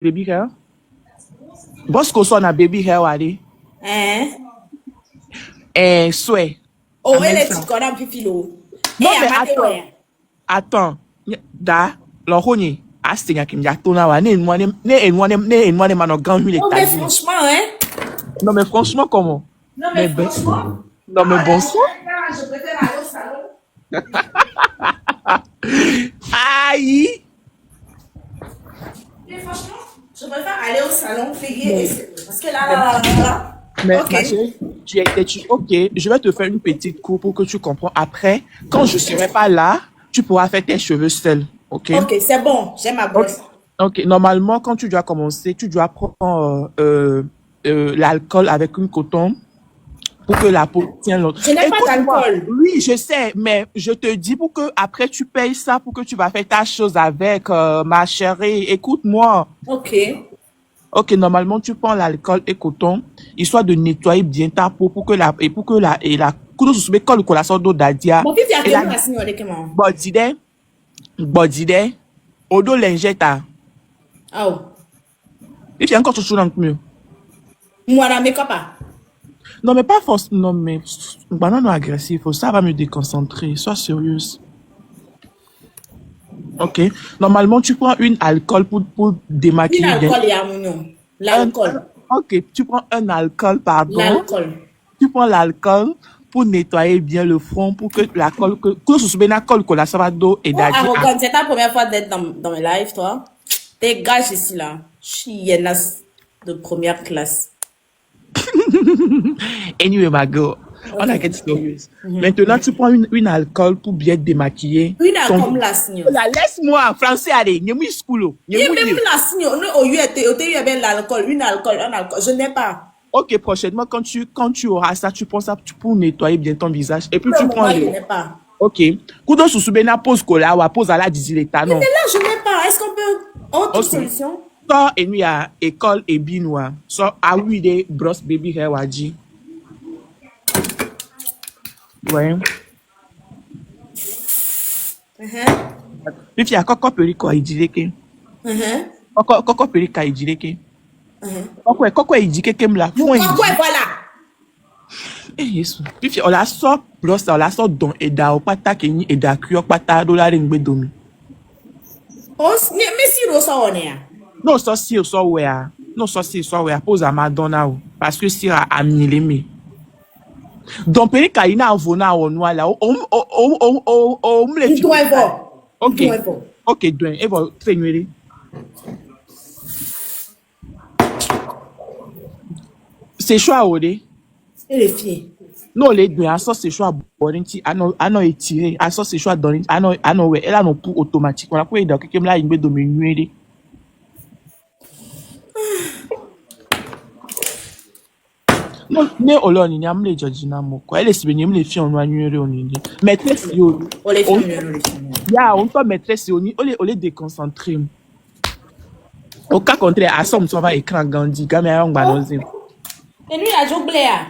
baby hair. Bosco son a baby hair wadi. Souhait. Oh, elle est petite qu'on a pifilo. Non, mais attends. Da, l'oroni. Astinga qui m'y tourné wa. Ne mano grand huile. Non, mais franchement, hein. Non, mais franchement, comment? Non, mais franchement. Non, mais bon sang. Je préfère aller au salon. Aïe. Mais franchement, je préfère aller au salon, payer. Parce que là. Mais okay. Ma chérie, ok, je vais te faire une petite cour pour que tu comprends. Après, quand je ne serai pas là, tu pourras faire tes cheveux seul. Ok? Ok, c'est bon, j'ai ma brosse. Ok, normalement, quand tu dois commencer, tu dois prendre l'alcool avec une coton pour que la peau tienne l'autre. Je n'ai pas d'alcool. Oui, je sais, mais je te dis pour que après tu payes ça, pour que tu vas faire ta chose avec, ma chérie. Écoute-moi. Ok. Ok, normalement, tu prends l'alcool et coton, histoire de nettoyer bien ta peau pour que la couteau sous colle la sorte d'eau d'adia. Mon fils a tenu la signe avec moi. Bodide, odo lingetta. Oh. Et tu as encore toujours dans le mieux. Moi, la make-up pas. Non, mais pas forcément, non, mais, non, agressif, ça va me déconcentrer, sois sérieuse. Ok. Normalement, tu prends une alcool pour démaquiller. Une alcool, il y a mon l'alcool. Ok, tu prends un alcool, pardon. L'alcool. Tu prends l'alcool pour nettoyer bien le front, pour que la colle, que ce soit bien la colle, que la savate d'eau et d'adji. Arrogante, c'est ta première fois d'être dans mes lives, toi. T'es gage ici, là. Chiennasse de première classe. Anyway, ma girl. On a get serious. Maintenant, tu prends une alcool pour bien démaquiller. Une alcool, la signe. Laisse-moi en français, allez. N'y a pas school. Il y a même la signe. Au lieu de l'alcool, une alcool. Je n'ai pas. Ok, prochainement, quand tu auras ça, tu prends ça pour nettoyer bien ton visage. Et puis tu prends je n'ai pas. Ok. Kudo susubena pose kola ou pose à la dizileta, non? Mais là, je n'ai pas. Est-ce qu'on peut... Autre solution? So, et nous, il y a école et binois. So, ah oui, des brosse baby hair waji. Ouais. Puis il y a coco perico à idileke. Coco perico à idileke. Coco idileke me la. Coco, voilà. Eh, yes. Puis on la sort brosse, on la sort don et da, ou pata keni et da cuir pata dollar en bedomi. Oh, mais si rosa on est. Non, ça si au so where. Non, ça si so where pose à Madonna parce que si a millémé. Donc perico ina avona onwa la. Me le tu dois voir. Ok. Ok, doing. Et va traîner. C'est choix odé. Et les filles. Non, les deux, à ça c'est choix boring ti ano étiré, à ça c'est choix donner, ano ouais, elle a non pour automatique. On a pour aider quelqu'un là, il me dominer. Non, ne olo ni am le Georgina moko. Elle est si bien les filles on va nuire on ni. Maîtresse yo. Ya, on peut maîtresse yo ni, on les déconcentrer. Au cas contraire, à somme ça va écran Gandhi, caméra on balance. Et lui a joué à.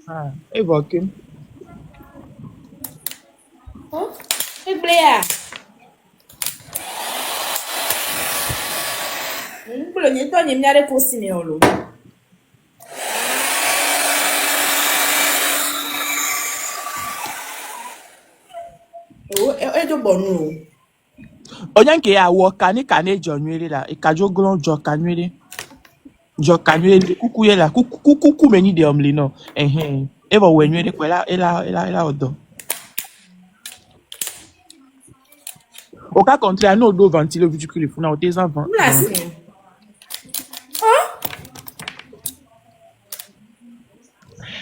Ah, évoqué. Hein? Évoqué. Pour le nettoyer, il y a des cousins en l'eau. Oh, et de bon. Onyan ke ya wo kane jonwele la, e kajo glon jo kanwele. Jo kanwele kuku ye la, kuku meni de omle no. Eva wenwele kwa ela odo. Au cas contraire, nous devons ventiler vu que les fous n'ont des enfants.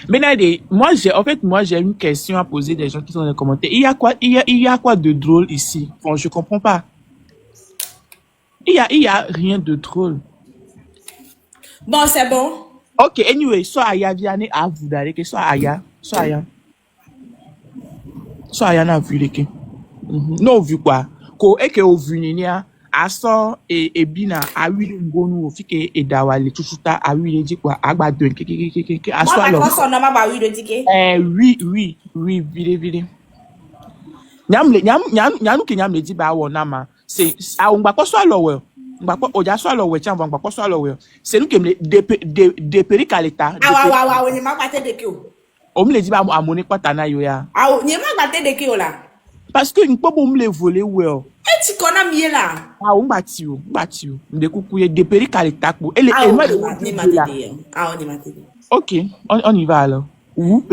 Maintenant, moi j'ai une question à poser des gens qui sont dans les commentaires. Il y a quoi de drôle ici? Bon, je comprends pas. Il y a rien de drôle. Bon, c'est bon. Ok, anyway, soit Aya viane à vous d'aller que soit Aya n'a vu les que. Non vu quoi? Ko eke o vu ni a aso e bina a wi ngonu o fike e dawale tututa a wi di kwa agbado ke aso alo. Moi ça na ba wi de dike. Oui, vile. Nyam ke nyam le di ba wo na ma. C'est a ngba ko so alo we. Mbakpo oja so alo we chambo mbakpo so alo we. C'est nous qui me de perica l'état. Ah, ouais, n'y m'a pas de qui o. On me le dit ba amone patana yo ya. Ah, n'y m'a pas de qui o là. Parce que une pas bon me le voler well. Et tu connais mieux là. Ah on bati o. De kukuye de perica l'état ko. Et Ah, moi on y m'a dit. Ah, on y m'a dit. OK, on y va alors. Où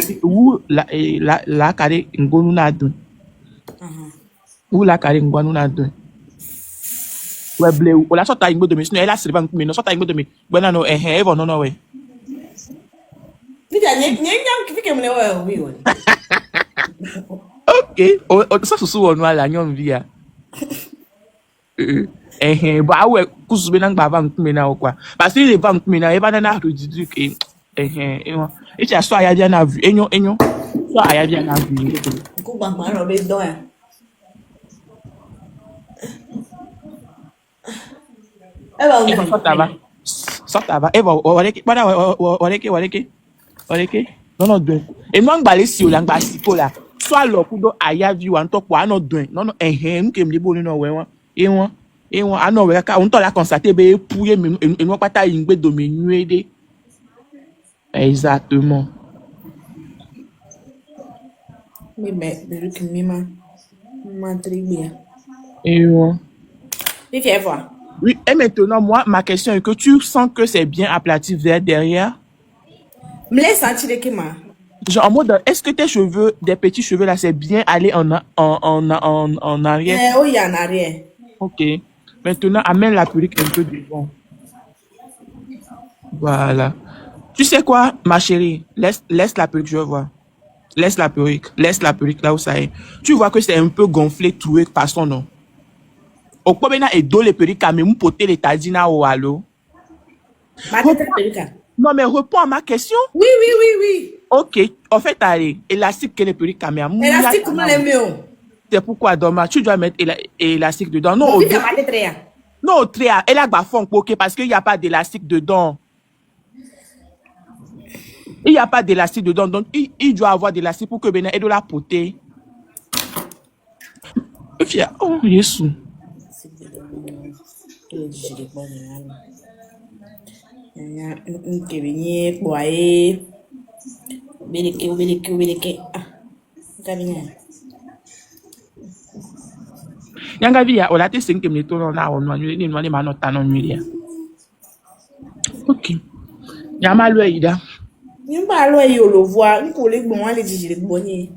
la carré ngonu na dun. Où la carré ngonu na dun. Ouais blé ou la sorta ingbo de me sinon elle a sirba ngme no sorta ingbo de me. Bona no even no we. Ni ja ni ki ke mle wa wi won. OK, o so so wonu ala nyom via. Ba we kuzube na ngba ba ngme na okwa. Parce que le va ngme na e ba na rudidu ke et tu as soit aya bien à vue enyo soit aya bien à vue. Ko ba ma ro be do ya. Eva sortava Eva oreke non dun et moi ngbalé si o la ngba si ko la soit lo kudo aya view an to po an dun non nkem le bo ni no we won ano we ka on to la constater be pouye e no pata yingbe do me nuede. Exactement. Mais que m'a tribia. Et ouais. Tu fais voir. Oui, et maintenant, moi, ma question est que tu sens que c'est bien aplati vers derrière? Me laisse sentir que ma. Genre, en mode, est-ce que tes cheveux, des petits cheveux là, c'est bien aller en arrière? Oui, en arrière. Ok. Maintenant, amène la perruque un peu devant. Voilà. Tu sais quoi, ma chérie? Laisse la perruque, je vois. Laisse la perruque là où ça est. Tu vois que c'est un peu gonflé, troué par son nom. Au quoi maintenant et dos les perruques mais mon poté les tadina ou allo. Non mais réponds à ma question. Oui. Ok, en fait allez, élastique que les perruques mais élastique comment les mieux. C'est pourquoi dommage tu dois mettre élastique dedans. Non, non, tréa, elle a bafon ok parce qu'il n'y a pas d'élastique dedans. Il n'y a pas d'élastique dedans, donc il doit avoir d'élastique pour que Bénin ait de la potée. Oh, Jésus. Yanga via o la te 5 minutes na o no ni no ni ma no ta no nwiri. OK. Ya ma lo ida. Ni ba lo yi o lo voa, ni ko le gbon wa le jiji le gbon ni.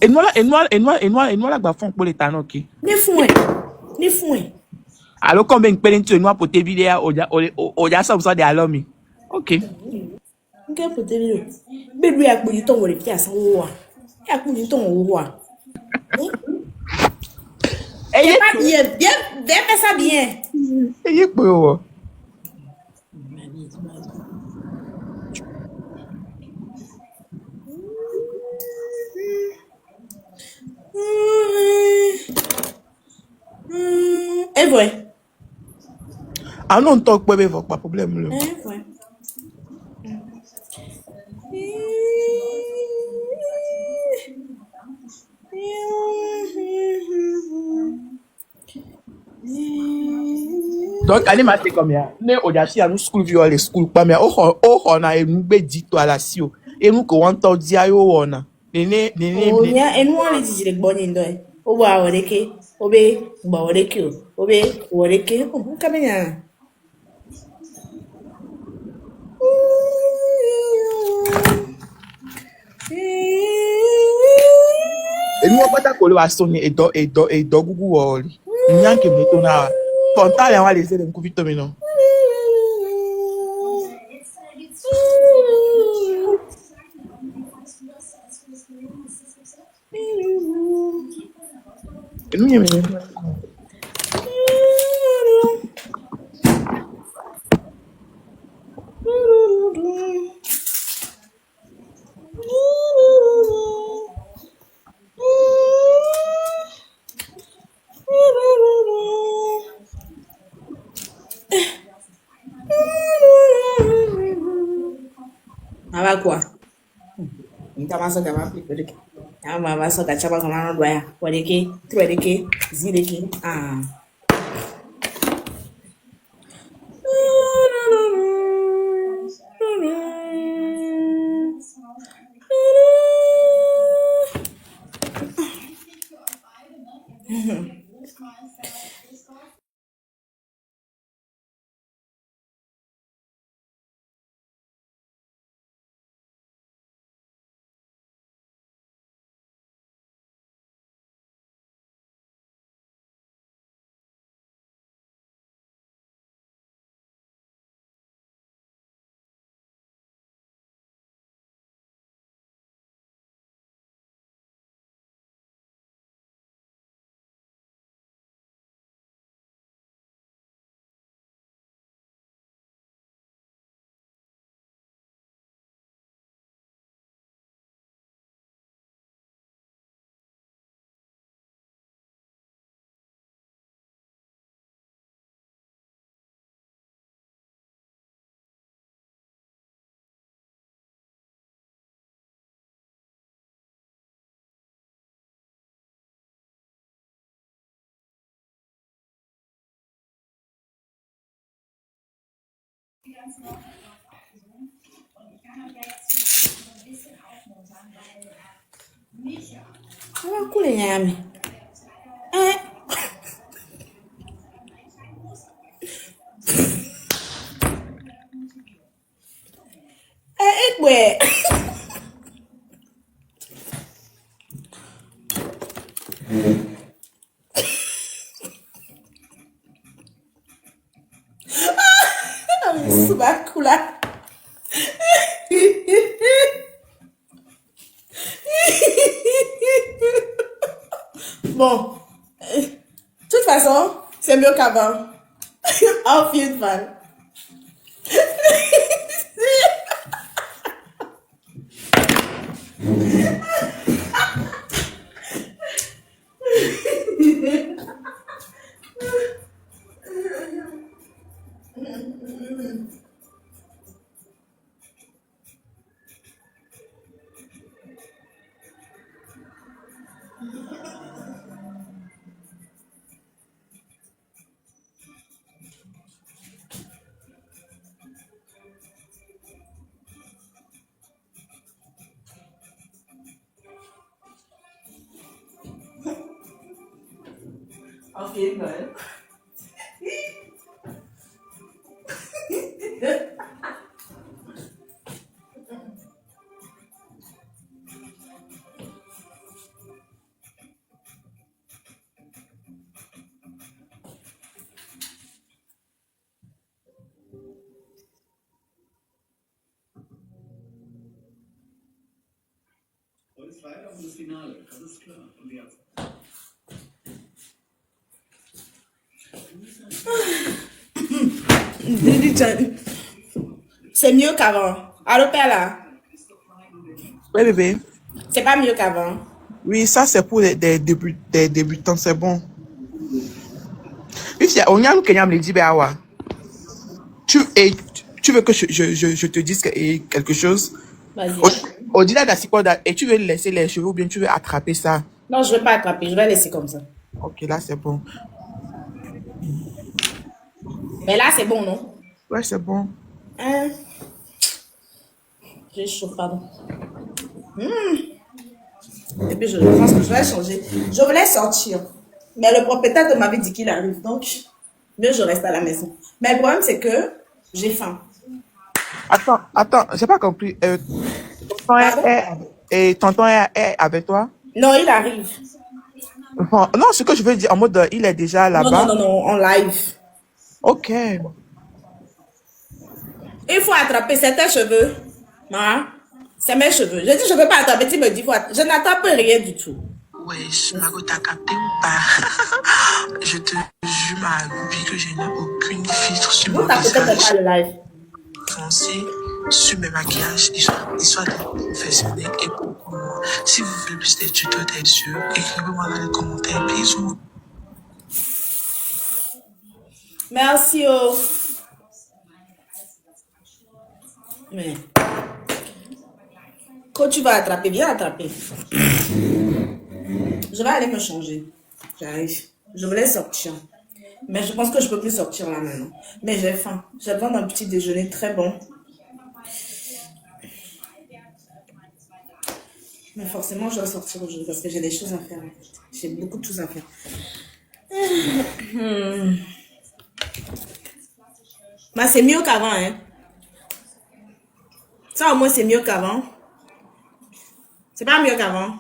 Enoi la gba fon po le ta no ki. Ni fun e. Alors combien de pelen tu enoi pour te vidéo o ja so de alomi. OK. Nke pour te vidéo. Bébé a poni ton wori ti asan wo wa. Ya poni ton wo wa. Et pas bien fais ça bien. Et pour Et vrai. Ah non, talk pas problème là. Et vrai. Donc, allez mater comme ya. Ne ojashi anu school view les school pa mais o na enu be dito ala si o. Enu ko wan to dia yo wona. Nene. O nya enu won le jiji le gbon ni ndo e. O wa oreke, obe gba oreke o. Obe oreke, o nka be nya. Enu o pata ko le wa so ni edo gugu wori. Nyanke me to na. Ponta le wa le se dem ku vito no. Enu ye me. Aba quoi? Nta maso da ma pli ya ma maso da chaba kama no doya. Oreke, tu oreke, zireke. Ah. Ça va couler, Yami. Hein? Ouais. Ça va couler. Bon. De toute façon, c'est mieux qu'avant. Auf jeden Fall. Auf jeden Fall. Heute Freitag das Finale, das ist klar. Und jetzt? C'est mieux qu'avant. Allô, père là? Ouais, bébé. C'est pas mieux qu'avant. Oui, ça, c'est pour des débutants, c'est bon. Oui, on y a un Kenyam les dit, tu veux que je te dise quelque chose? Vas-y. Au-delà d'Asikoda, et tu veux laisser les cheveux ou bien tu veux attraper ça? Non, je vais pas attraper. Je vais laisser comme ça. Ok, là, c'est bon. Mais là, c'est bon, non? Ouais, c'est bon. Hein? J'ai chaud, pardon. Et puis, je pense que je vais changer. Je voulais sortir. Mais le propriétaire m'avait dit qu'il arrive. Donc, mieux je reste à la maison. Mais le problème, c'est que j'ai faim. Attends, j'ai pas compris. Tonton est avec toi? Non, il arrive. Bon, non, ce que je veux dire, en mode, il est déjà Non, non, là-bas. non, non, en live. Ok. Il faut attraper certains cheveux. Hein? C'est mes cheveux. Je dis, je ne peux pas attraper. Tu me dis, je n'attrape rien du tout. Wesh, Margot, t'as capté ou pas? Je te jure, ma vie, que je n'ai aucune filtre sur Vous mon t'as peut-être visage pas le live. foncé, sur mes maquillages, histoire d'être professionnel et pour moi. Si vous voulez plus des tutos des yeux, écrivez-moi dans les commentaires. Bisous. Merci, oh. Mais, quand tu vas attraper, viens attraper. Je vais aller me changer. J'arrive. Je voulais sortir. Mais je pense que je peux plus sortir là maintenant. Mais j'ai faim. J'ai besoin d'un petit déjeuner très bon. Mais forcément, je dois sortir aujourd'hui parce que j'ai des choses à faire. J'ai beaucoup de choses à faire. Mais c'est mieux qu'avant, hein. Ça, au moins, c'est mieux qu'avant. C'est pas mieux qu'avant.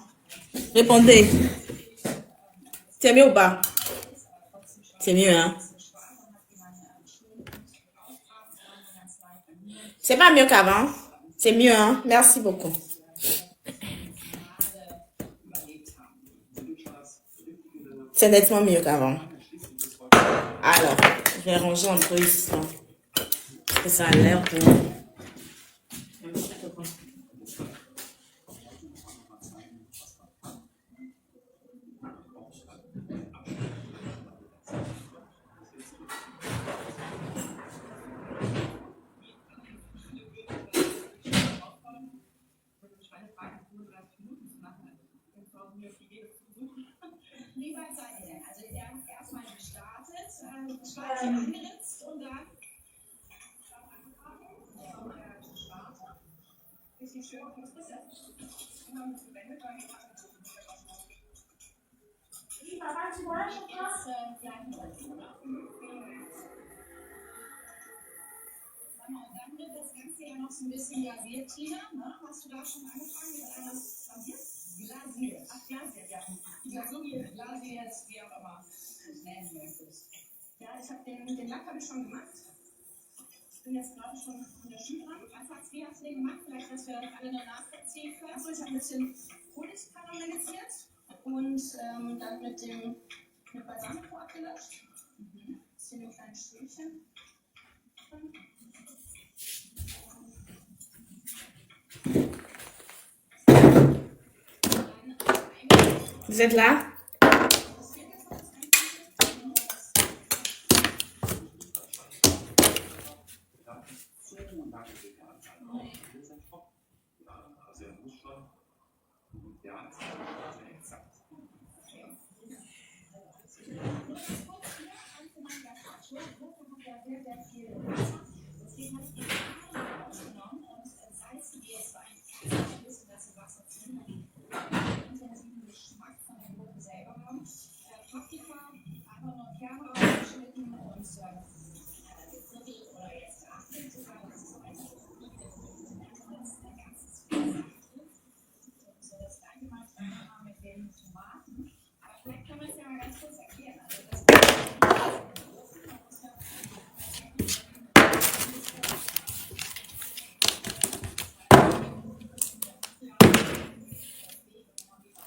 Répondez. C'est mieux ou pas? C'est mieux, hein. C'est pas mieux qu'avant. C'est mieux, hein. Merci beaucoup. C'est nettement mieux qu'avant. Alors, je vais ranger un peu ici. Parce que ça a l'air de... Wie weit seid ihr denn? Also erstmal gestartet, angeritzt und dann Papa, tu vois, je crois. Und dann wird das Ganze ja noch so ein bisschen glasiert, Tina. Ne? Hast du da schon angefangen mit einer glasiert? Ach, glasiert, ja. Glasiert, wie auch immer du es nennen möchtest. Ja, ich habe den Lack habe ich schon gemacht. Ich bin jetzt gerade schon in der Schuhe dran. Anfangs, wie hast du den gemacht? Vielleicht, dass wir alle noch nachvollziehen können. Achso, ich habe ein bisschen Honig karamellisiert und dann mit Balsamico abgelöscht. Ein bisschen in kleinen Stückchen. Vous êtes là?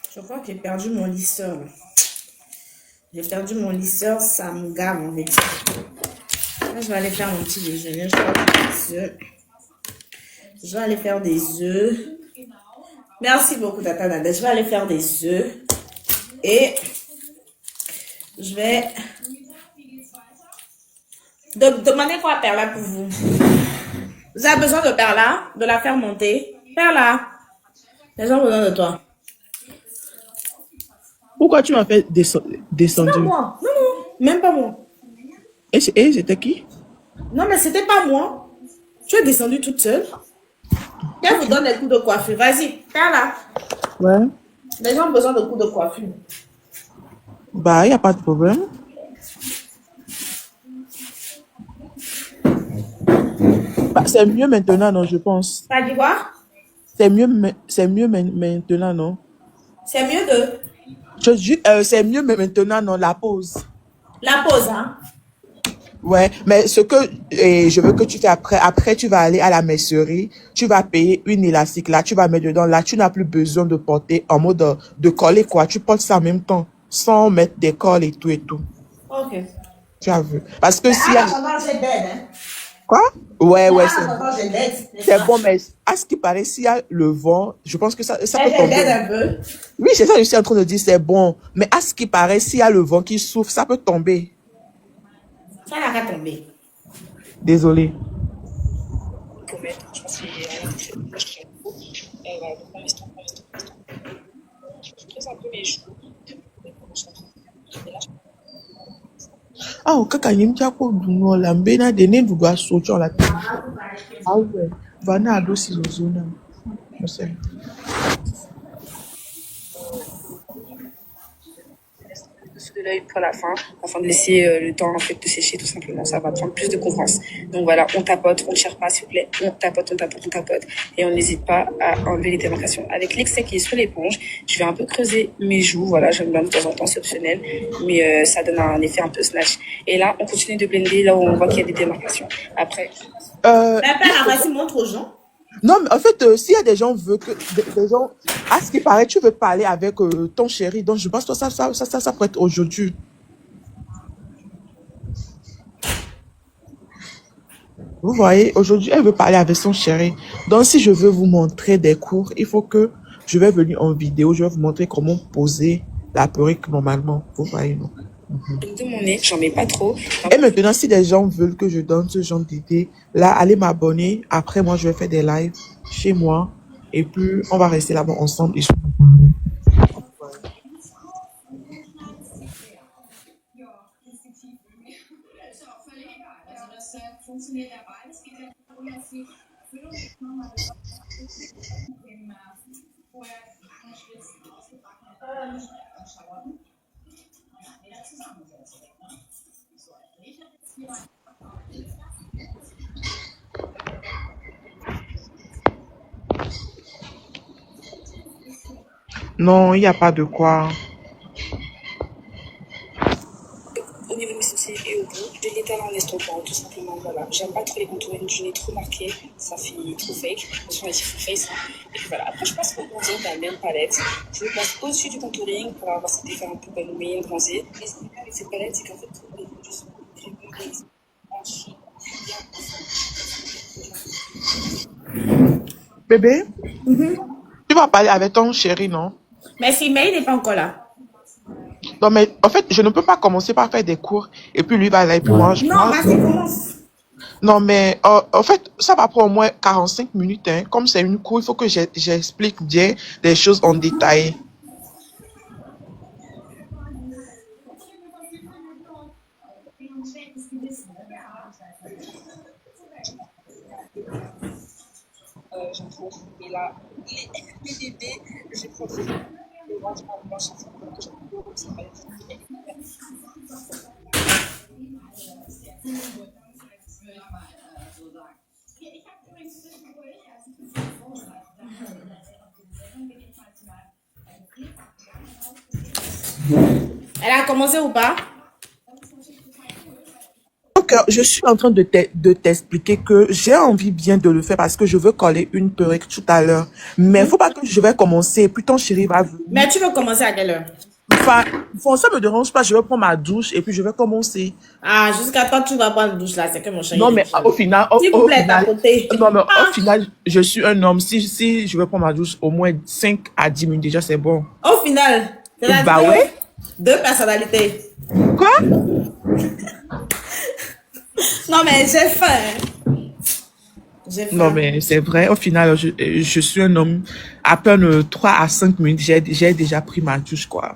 Je crois que j'ai perdu mon lisseur. J'ai perdu mon lisseur, ça me gave en fait. Là, je vais aller faire mon petit déjeuner. Je crois que des œufs. Je vais aller faire des œufs. Merci beaucoup, Tata Nada. Je vais aller faire des œufs. Et je vais demander quoi à Perla pour vous. Vous avez besoin de Perla, de la faire monter. Perla, les gens ont besoin de toi. Pourquoi tu m'as fait C'est pas descendu? moi. Non, non, même pas moi. Et c'était qui? Non, mais c'était pas moi. Tu es descendue toute seule. Qu'elle vous donne des coups de coiffure. Vas-y, Perla. Ouais. Les gens ont besoin de coups de coiffure. Bah, il n'y a pas de problème. Bah, c'est mieux maintenant, non, je pense. T'as dit quoi? C'est mieux maintenant, non? C'est mieux de C'est mieux maintenant, non, la pause. la pause, hein? Ouais, mais je veux que tu fais après tu vas aller à la mercerie, tu vas payer une élastique, là, tu vas mettre dedans, là, tu n'as plus besoin de porter en mode de coller, quoi. Tu portes ça en même temps, sans mettre des cols et tout et tout. Ok. Tu as vu? Parce que si... En attendant, j'ai d'aide, hein? Quoi? Ouais, En c'est bon. attendant, j'ai d'aide. C'est bon, mais à ce qui paraît, s'il y a le vent, je pense que ça peut J'ai tomber. d'aide un peu. Oui, c'est ça que je suis en train de dire, c'est bon. Mais à ce qui paraît, s'il y a le vent qui souffle, ça peut tomber. Ça n'a qu'à tomber. Désolée. Ah, kaka nyimcha ko dungo la mbena de ne duga socho la tele. Ah ouais. Vana ado si zona. Je sais. De l'œil pour la fin, afin de laisser le temps en fait de sécher tout simplement. Ça va prendre plus de confiance. Donc voilà, on tapote, on ne tire pas s'il vous plaît, on tapote, et on n'hésite pas à enlever les démarcations. Avec l'excès qui est sur l'éponge, je vais un peu creuser mes joues. Voilà, j'aime bien de temps en temps, c'est optionnel, mais ça donne un effet un peu snatch. Et là, on continue de blender là où on voit qu'il y a des démarcations. Après. Mais Perla, vas-y, montre aux gens. Non, mais en fait, s'il y a des gens des gens, à ce qui paraît, tu veux parler avec ton chéri, donc je pense que ça pourrait être aujourd'hui. Vous voyez, aujourd'hui, elle veut parler avec son chéri. Donc, si je veux vous montrer des cours, il faut que je vais venir en vidéo, je vais vous montrer comment poser la perruque normalement. Vous voyez, non? De mon nez, j'en mets pas trop. Et maintenant, si des gens veulent que je donne ce genre d'idées, là, allez m'abonner. Après, moi, je vais faire des lives chez moi. Et puis, on va rester là-bas ensemble. Et Ist ja auch völlig egal. Also das funktioniert ja beides. Geht ja darum, dass sie Non, il n'y a pas de quoi. Au niveau de mes sourcils et au bout, je l'étale en estompant, tout simplement. Voilà. J'aime pas trop les contours du nez trop marqués, ça fait trop fake. Je suis full face. Hein. Et puis voilà. Après, je passe au bronzer de la même palette. Je le place au-dessus du contouring pour avoir cet effet un peu ballonné, bronzé. Et ce qui est bien avec cette palette, c'est qu'en fait, les produits sont très blancs, blanchis, bien. Bébé, tu vas parler avec ton chéri, non? Merci, mais il n'est pas encore là. Non, mais en fait, je ne peux pas commencer par faire des cours et puis lui va là et puis moi, Non, vas-y, commence. Non, mais en fait, ça va prendre au moins 45 minutes. Hein. Comme c'est une cour, il faut que j'explique bien des choses en détail. J'en trouve. Et là, les bébés, j'ai produit le ventre en blanc, ça va être. Elle a commencé ou pas? Donc, je suis en train de t'expliquer que j'ai envie bien de le faire parce que je veux coller une perruque tout à l'heure. Mais il faut pas que je vais commencer et puis ton chéri va venir. Mais tu veux commencer à quelle heure? Enfin, ça me dérange pas. Je vais prendre ma douche et puis je vais commencer. Ah, jusqu'à toi, tu vas prendre une douche là. C'est que mon chéri. Non, mais au final, S'il vous plaît, à côté. non, mais au final, je suis un homme. Si je vais prendre ma douche au moins 5 à 10 minutes déjà, c'est bon. Au final, c'est Bah ouais. deux personnalités. Quoi? Non, mais j'ai faim. J'ai faim. Non, mais c'est vrai. Au final, je suis un homme. À peine 3 à 5 minutes, j'ai déjà pris ma douche, quoi.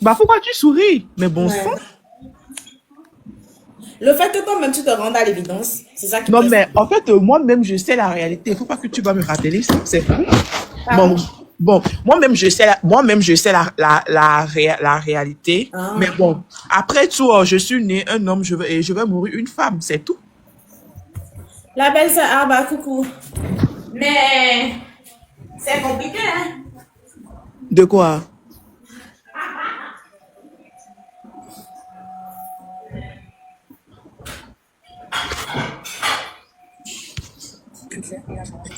Bah, pourquoi tu souris? Mais bon Ouais. sang. Le fait que toi-même tu te rendes à l'évidence, c'est ça qui Non, te- mais en fait, moi-même, je sais la réalité. Il faut pas que tu vas me rappeler ça. C'est fou. Pardon? Bon, moi-même, je sais la réalité. Ah. Mais bon, après tout, je suis né un homme, et je vais mourir une femme. C'est tout. La belle sœur Arba, coucou. Mais c'est compliqué, hein? De quoi? Plus clair, et là, je range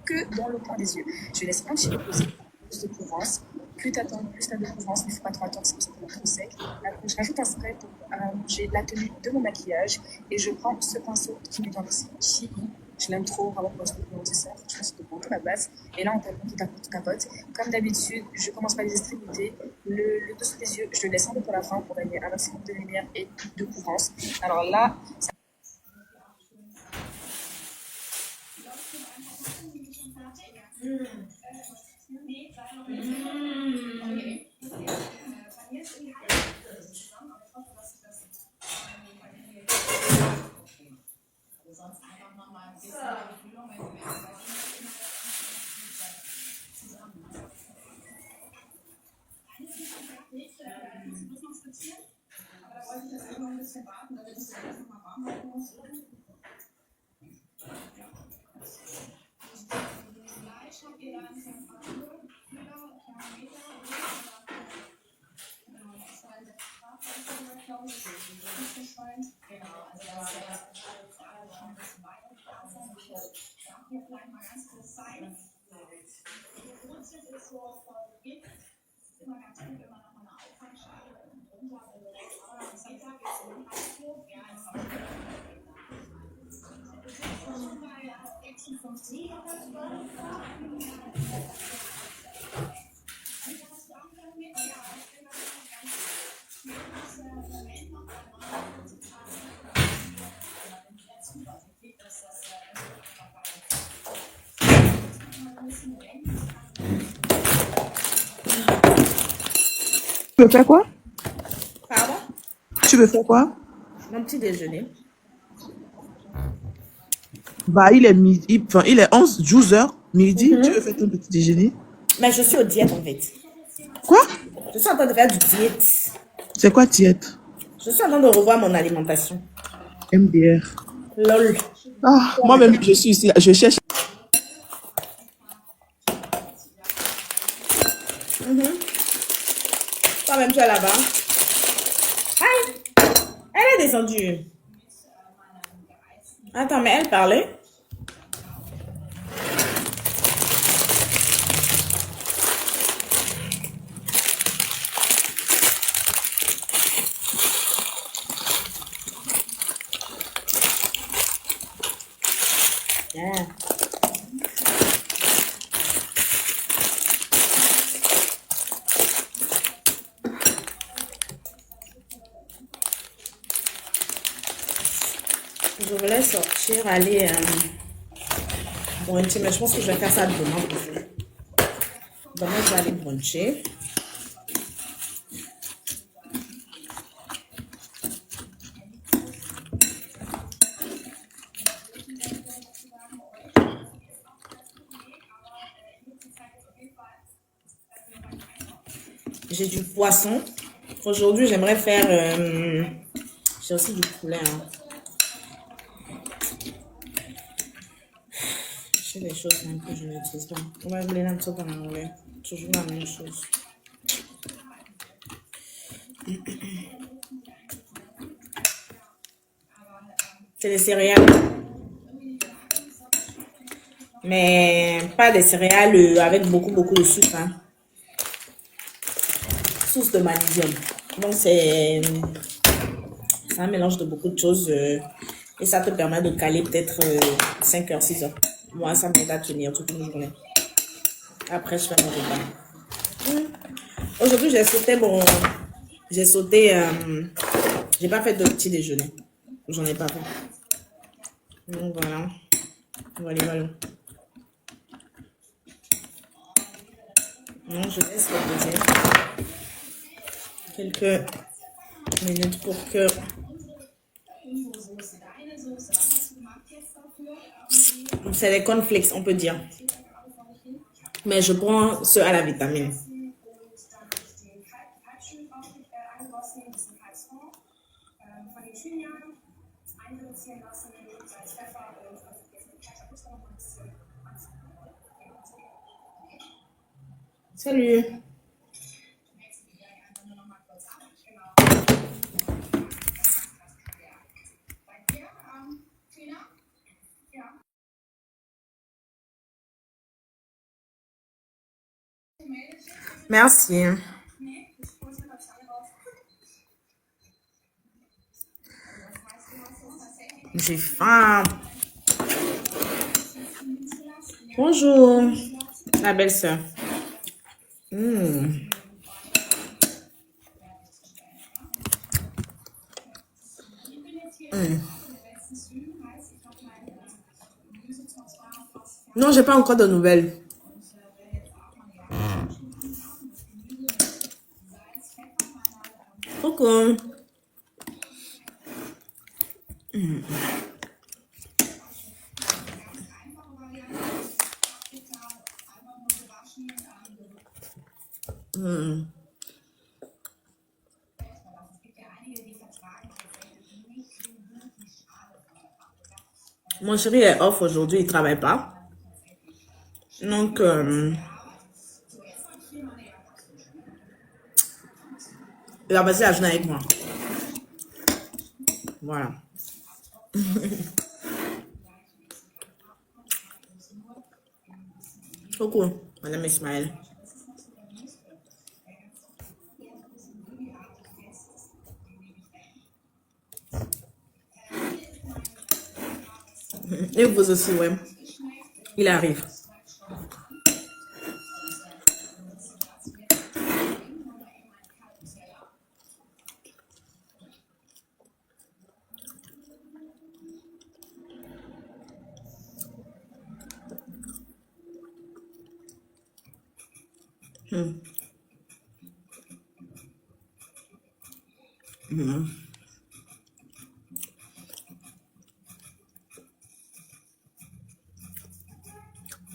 que dans le coin des yeux. Je laisse un petit peu poser, plus de couvrance. Plus t'attends, plus t'as de couvrance, mais il ne faut pas trop attendre, c'est pour ça qu'on est trop sec. Après, je rajoute un spray pour allonger la tenue de mon maquillage et je prends ce pinceau qui est dans le Chili. Je l'aime trop, vraiment pour le ça. Je pense que c'est bon, la base. Et là, on tapote. Comme d'habitude, je commence par les extrémités. Le dessous des yeux, je le laisse un peu pour la fin pour gagner un maximum de lumière et de couvrance. Alors là, ça Tu veux faire quoi? Pardon? Tu veux faire quoi? Mon petit déjeuner. Bah, il est midi, enfin, il est 12 heures, midi. Tu veux faire ton petit déjeuner? Mais je suis au diète en fait. Quoi? Je suis en train de faire du diète. C'est quoi diète? Je suis en train de revoir mon alimentation. MDR. Lol. Ah, moi-même, je suis ici, je cherche. Toi-même, tu es là-bas. Aïe! Elle est descendue. Attends, mais elle parlait. Yeah. Je voulais sortir, aller bruncher, mais je pense que je vais faire ça demain. Demain, je vais aller bruncher. J'ai du poisson. Aujourd'hui, j'aimerais faire... j'ai aussi du poulet. Hein. J'ai des choses même que je n'utilise pas. On va oublier un truc en anglais. Toujours la même chose. C'est des céréales. Mais pas des céréales avec beaucoup de sucre. Hein. Source de magnésium. Donc c'est un mélange de beaucoup de choses et ça te permet de caler peut-être 5 heures, 6 heures. Moi, ça m'aide à tenir toute une journée. Après, je fais mon repas. Aujourd'hui, j'ai sauté, j'ai pas fait de petit déjeuner. J'en ai pas fait. Donc voilà. Voilà. Non, je laisse reposer quelques minutes pour que... C'est des cornflakes, on peut dire. Mais je prends ceux à la vitamine. Salut. Merci. J'ai faim. Bonjour, la belle-sœur. Non, j'ai pas encore de nouvelles. Coucou. Mon chéri est off aujourd'hui, il travaille pas. Donc, il va passer la journée avec moi. Voilà. Coucou, madame Ismaël. Et vous aussi, ouais. Il arrive.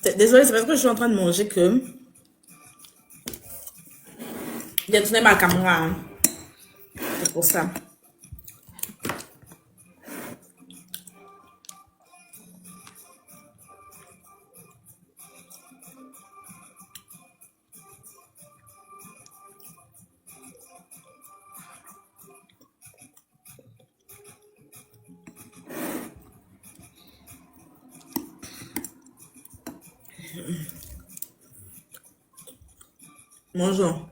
Désolée, c'est parce que je suis en train de manger que j'ai tourné ma caméra. Hein. C'est pour ça. Bonjour.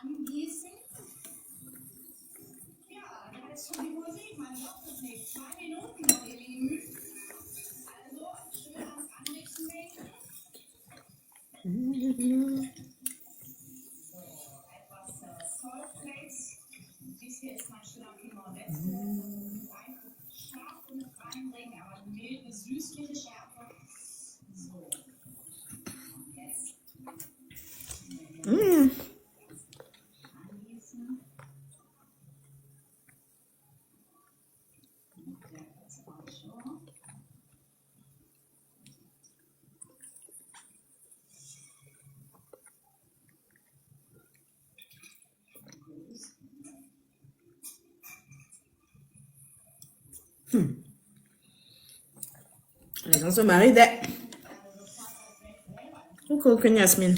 Angießen? Ja, da ist schon die Musik, man glaubt es nicht. 2 Minuten noch, ihr Lieben. Also, schön ans Anrichten denken. So, etwas Soulflakes. Dies hier ist mein schöner Pimonette. Leicht scharf und mit reinbringen, aber eine milde, süßliche Schärfe. So. Und jetzt. Les gens se marient dès. Coucou, Yasmine.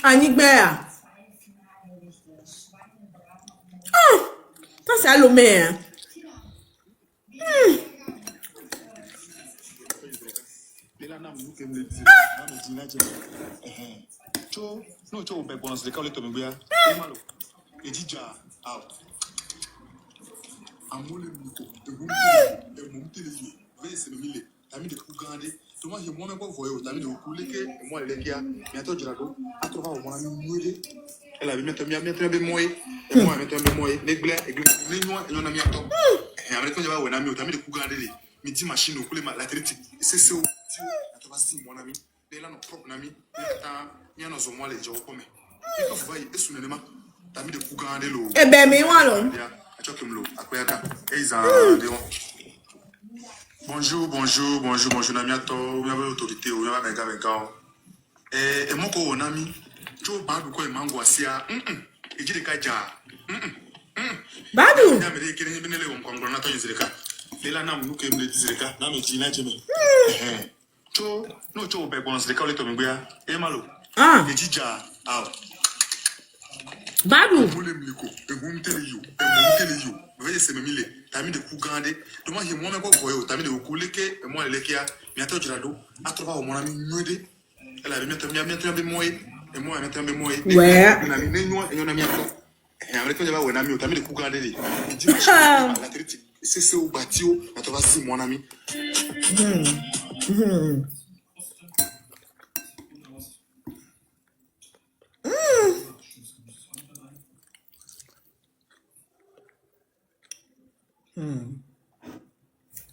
Annick Mère. Ça c'est Alomé. Hein. Eh ben, mais voilà. Bonjour, bonjour, bonjour, bonjour, Namiato, bienvenue à l'autorité, bienvenue à Benga. Et mon co, Nami, tu vas pas quoi, mango, asia, et tu les kaja. Badou. Yamere, qui n'est pas né, on comprend, on attend, Les là, nous qui me disent les gars, non, mais Gina, Jimmy. Cho, no, cho, ben, bon, c'est les cas, les tombés, et malo. Ah, Et Dija, ah, Badou. moulé mliko, et vous me tenez you, vous voyez, c'est même il t'as mis de coups gardés. Donc, moi, j'ai moi, même pas voyé, t'as mis de coups léqués, et moi, les kia, mais attends, tu l'as d'eau, à trouver mon ami mude. Elle avait mis un peu moins, et moi, un peu moins. Ouais. On a mis une noix, et on a mis un peu. Et en fait, on a mis, t'as mis de coups gardés. Il dit, la critique, c'est ce au bâti, à trouver si mon ami.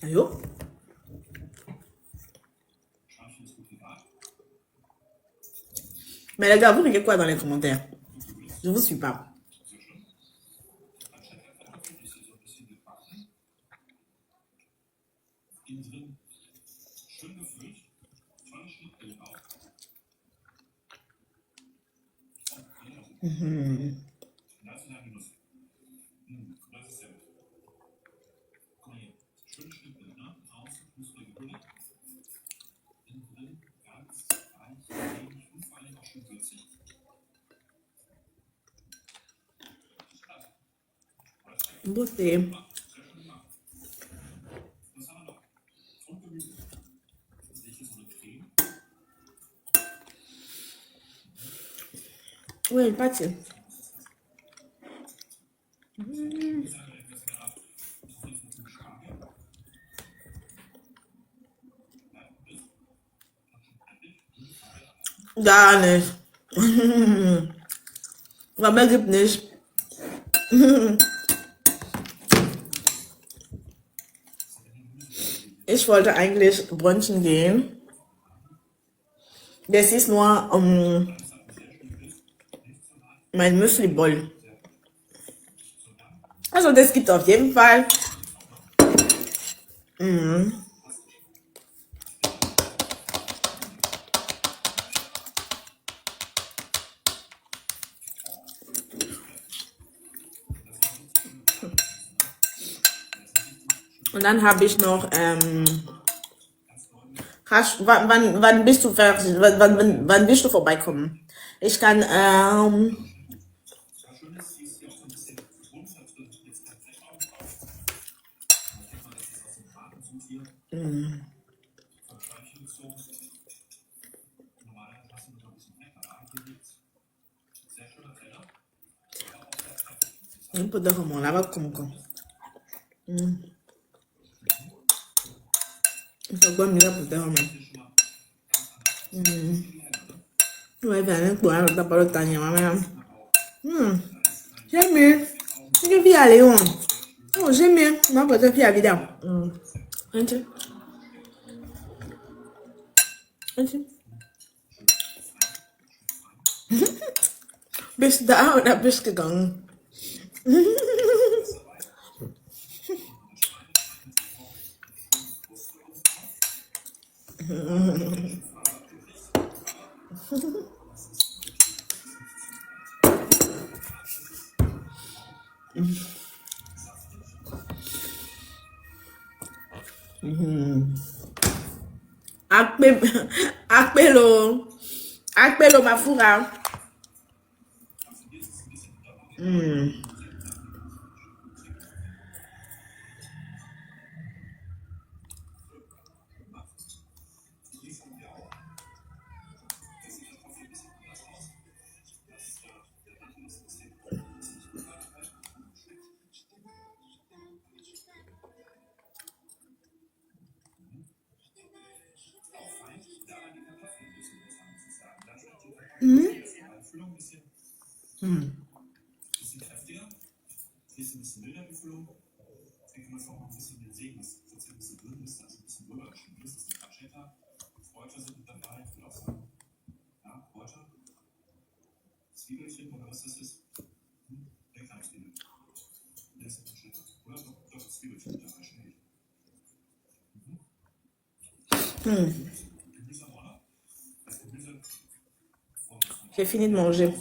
Allô? Mais les gars, vous mettez quoi dans les commentaires? Je vous suis pas. Beauté. Oui, parti. Gar nicht. Aber gibt nicht. Ich wollte eigentlich brunchen gehen. Das ist nur mein Müsli-Bowl. Also das gibt auf jeden Fall. Und dann habe ich noch, wann bist du fertig? Wann bist du vorbeikommen? Ich kann, un po' da come lava comunque. Il faut bien mieux pour dormir. Ouais, ben, pour aller dans le temps, maman. J'aime mieux. Je vais aller où? Oh, j'aime mieux. Ma pote fait la vidéo. Anti. Bis da oder bist gegangen? Akpelo mafura. J'ai fini de manger.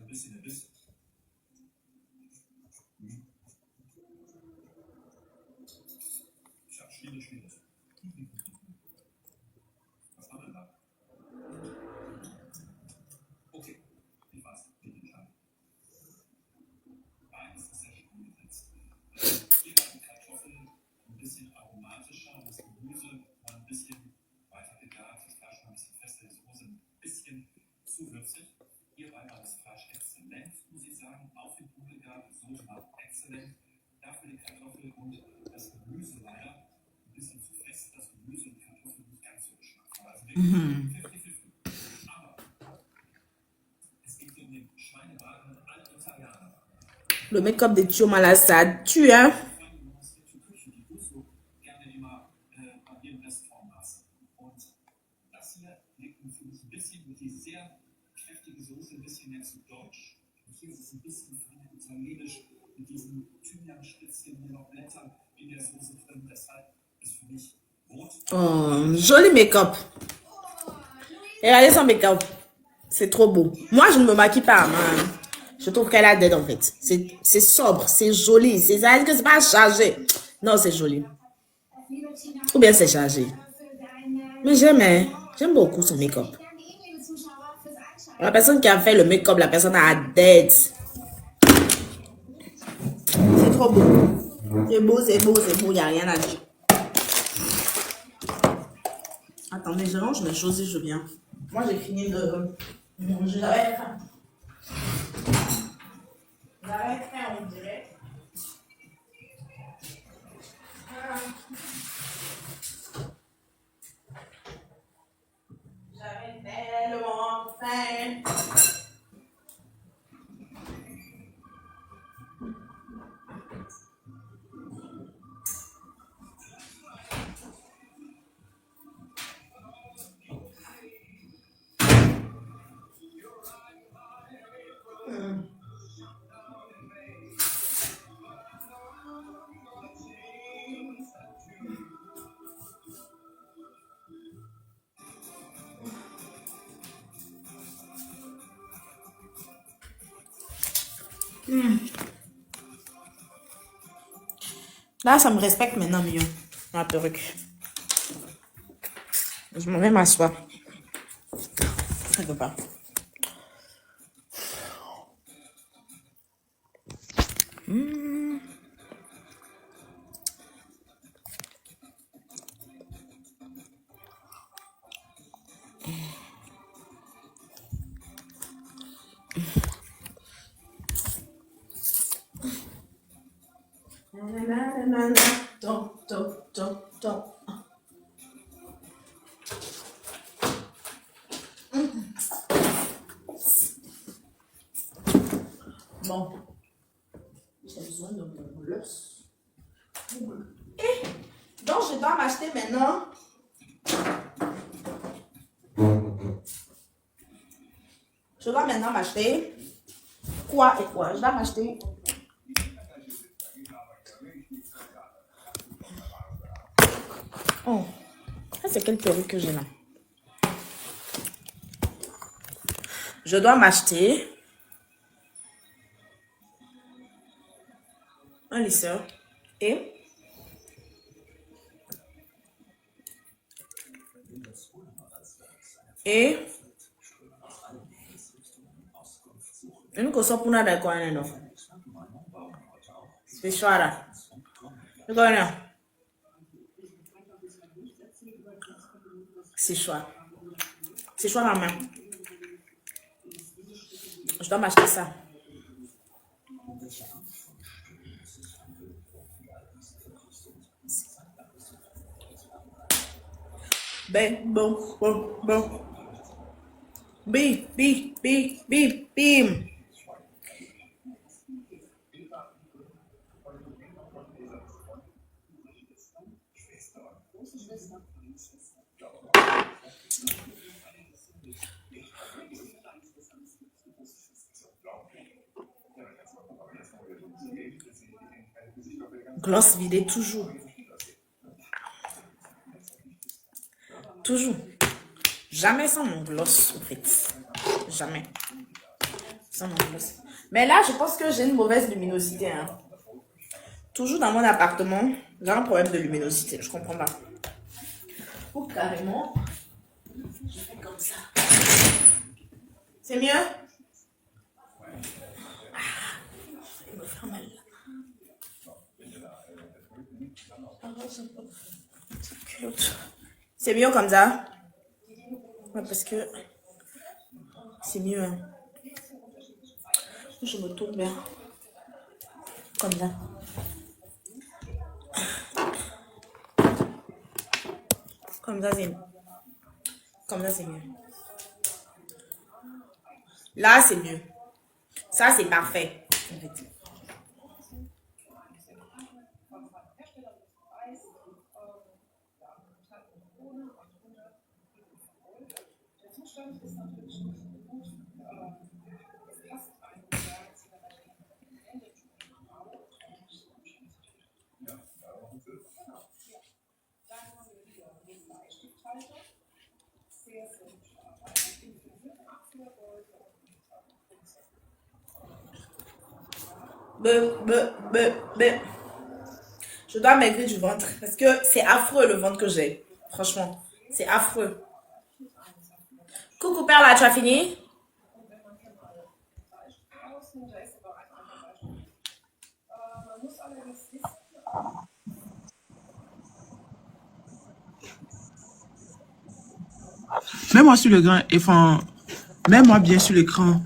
bisschen ein bisschen. Ich habe Schwierig. Was haben wir da? Okay, ich weiß, die Entscheidung. Beides ist sehr schön gesetzt. Hier die Kartoffeln ein bisschen aromatischer, das Gemüse mal ein bisschen weiter gegart, das Fleisch mal ein bisschen fester, die Soße ein bisschen zu würzig. Hierbei war das Fleisch exzellent, muss ich sagen. Auf dem Kugelgart, die Soße war exzellent. Dafür die Kartoffel und das Gemüse leider ein bisschen zu fest. Das Gemüse und die Kartoffeln nicht ganz so geschmackvoll. Also wirklich 50-50. Aber es geht um den Schweinebraten mit allen Italienern. Le make-up de Chioma là, ça tue, hein. Die du so gerne immer bei dir im Restaurant hast. Und das hier liegt für mich ein bisschen mit die sehr kräftige Soße, ein bisschen mehr zu deutsch. Und hier ist es ein bisschen feiner italienisch mit diesen Thymian-Spitzchen, hier noch Blätter in der Soße drin. Deshalb ist für mich rot. Oh, joli make-up. Regardez son make-up. C'est trop beau. Moi, je ne me maquille pas, man. Je trouve qu'elle a dead en fait. C'est sobre, c'est joli. C'est ça, est-ce que c'est pas chargé? Non, c'est joli. Ou bien c'est chargé. Mais j'aime, hein. J'aime beaucoup son make-up. La personne qui a fait le make-up, la personne a dead. C'est trop beau. C'est beau, c'est beau, c'est beau. Il n'y a rien à dire. Attendez, je range mes choses et je viens. Moi, j'ai fini de manger. J'avais faim. J'avais faim, on dirait. J'avais tellement faim. Là, ça me respecte maintenant mieux, ma perruque. Je m'en vais m'asseoir. Je ne peux pas. Bon, j'ai besoin de mon gloss. Et donc, je dois m'acheter maintenant. Je dois maintenant m'acheter quoi et quoi? Je dois m'acheter. Oh, ça c'est quelle perruque que j'ai là? Je dois m'acheter un lisseur et une cosa pour nada quoi non? C'est chouara. C'est quoi non? C'est choix. C'est choix ma main. Je dois m'acheter ça. Ben, bon. Bip, bip, bip, bip, bim. Gloss vidé toujours. Toujours. Jamais sans mon gloss, en fait. Jamais. Ça m'angoisse. Mais là, je pense que j'ai une mauvaise luminosité. Hein. Toujours dans mon appartement, j'ai un problème de luminosité. Je comprends pas. Ou carrément, je fais comme ça. C'est mieux? Il me fait mal là. C'est mieux comme ça? Ouais, parce que c'est mieux. Hein. Je me tourne bien. Comme ça. Comme ça, c'est Comme ça, c'est mieux. Là, c'est mieux. Ça, c'est parfait. En fait. Be. Je dois maigrir du ventre parce que c'est affreux le ventre que j'ai. Franchement, c'est affreux. Coucou Père, là, tu as fini? Mets-moi sur le grand, enfin, mets-moi bien sur l'écran.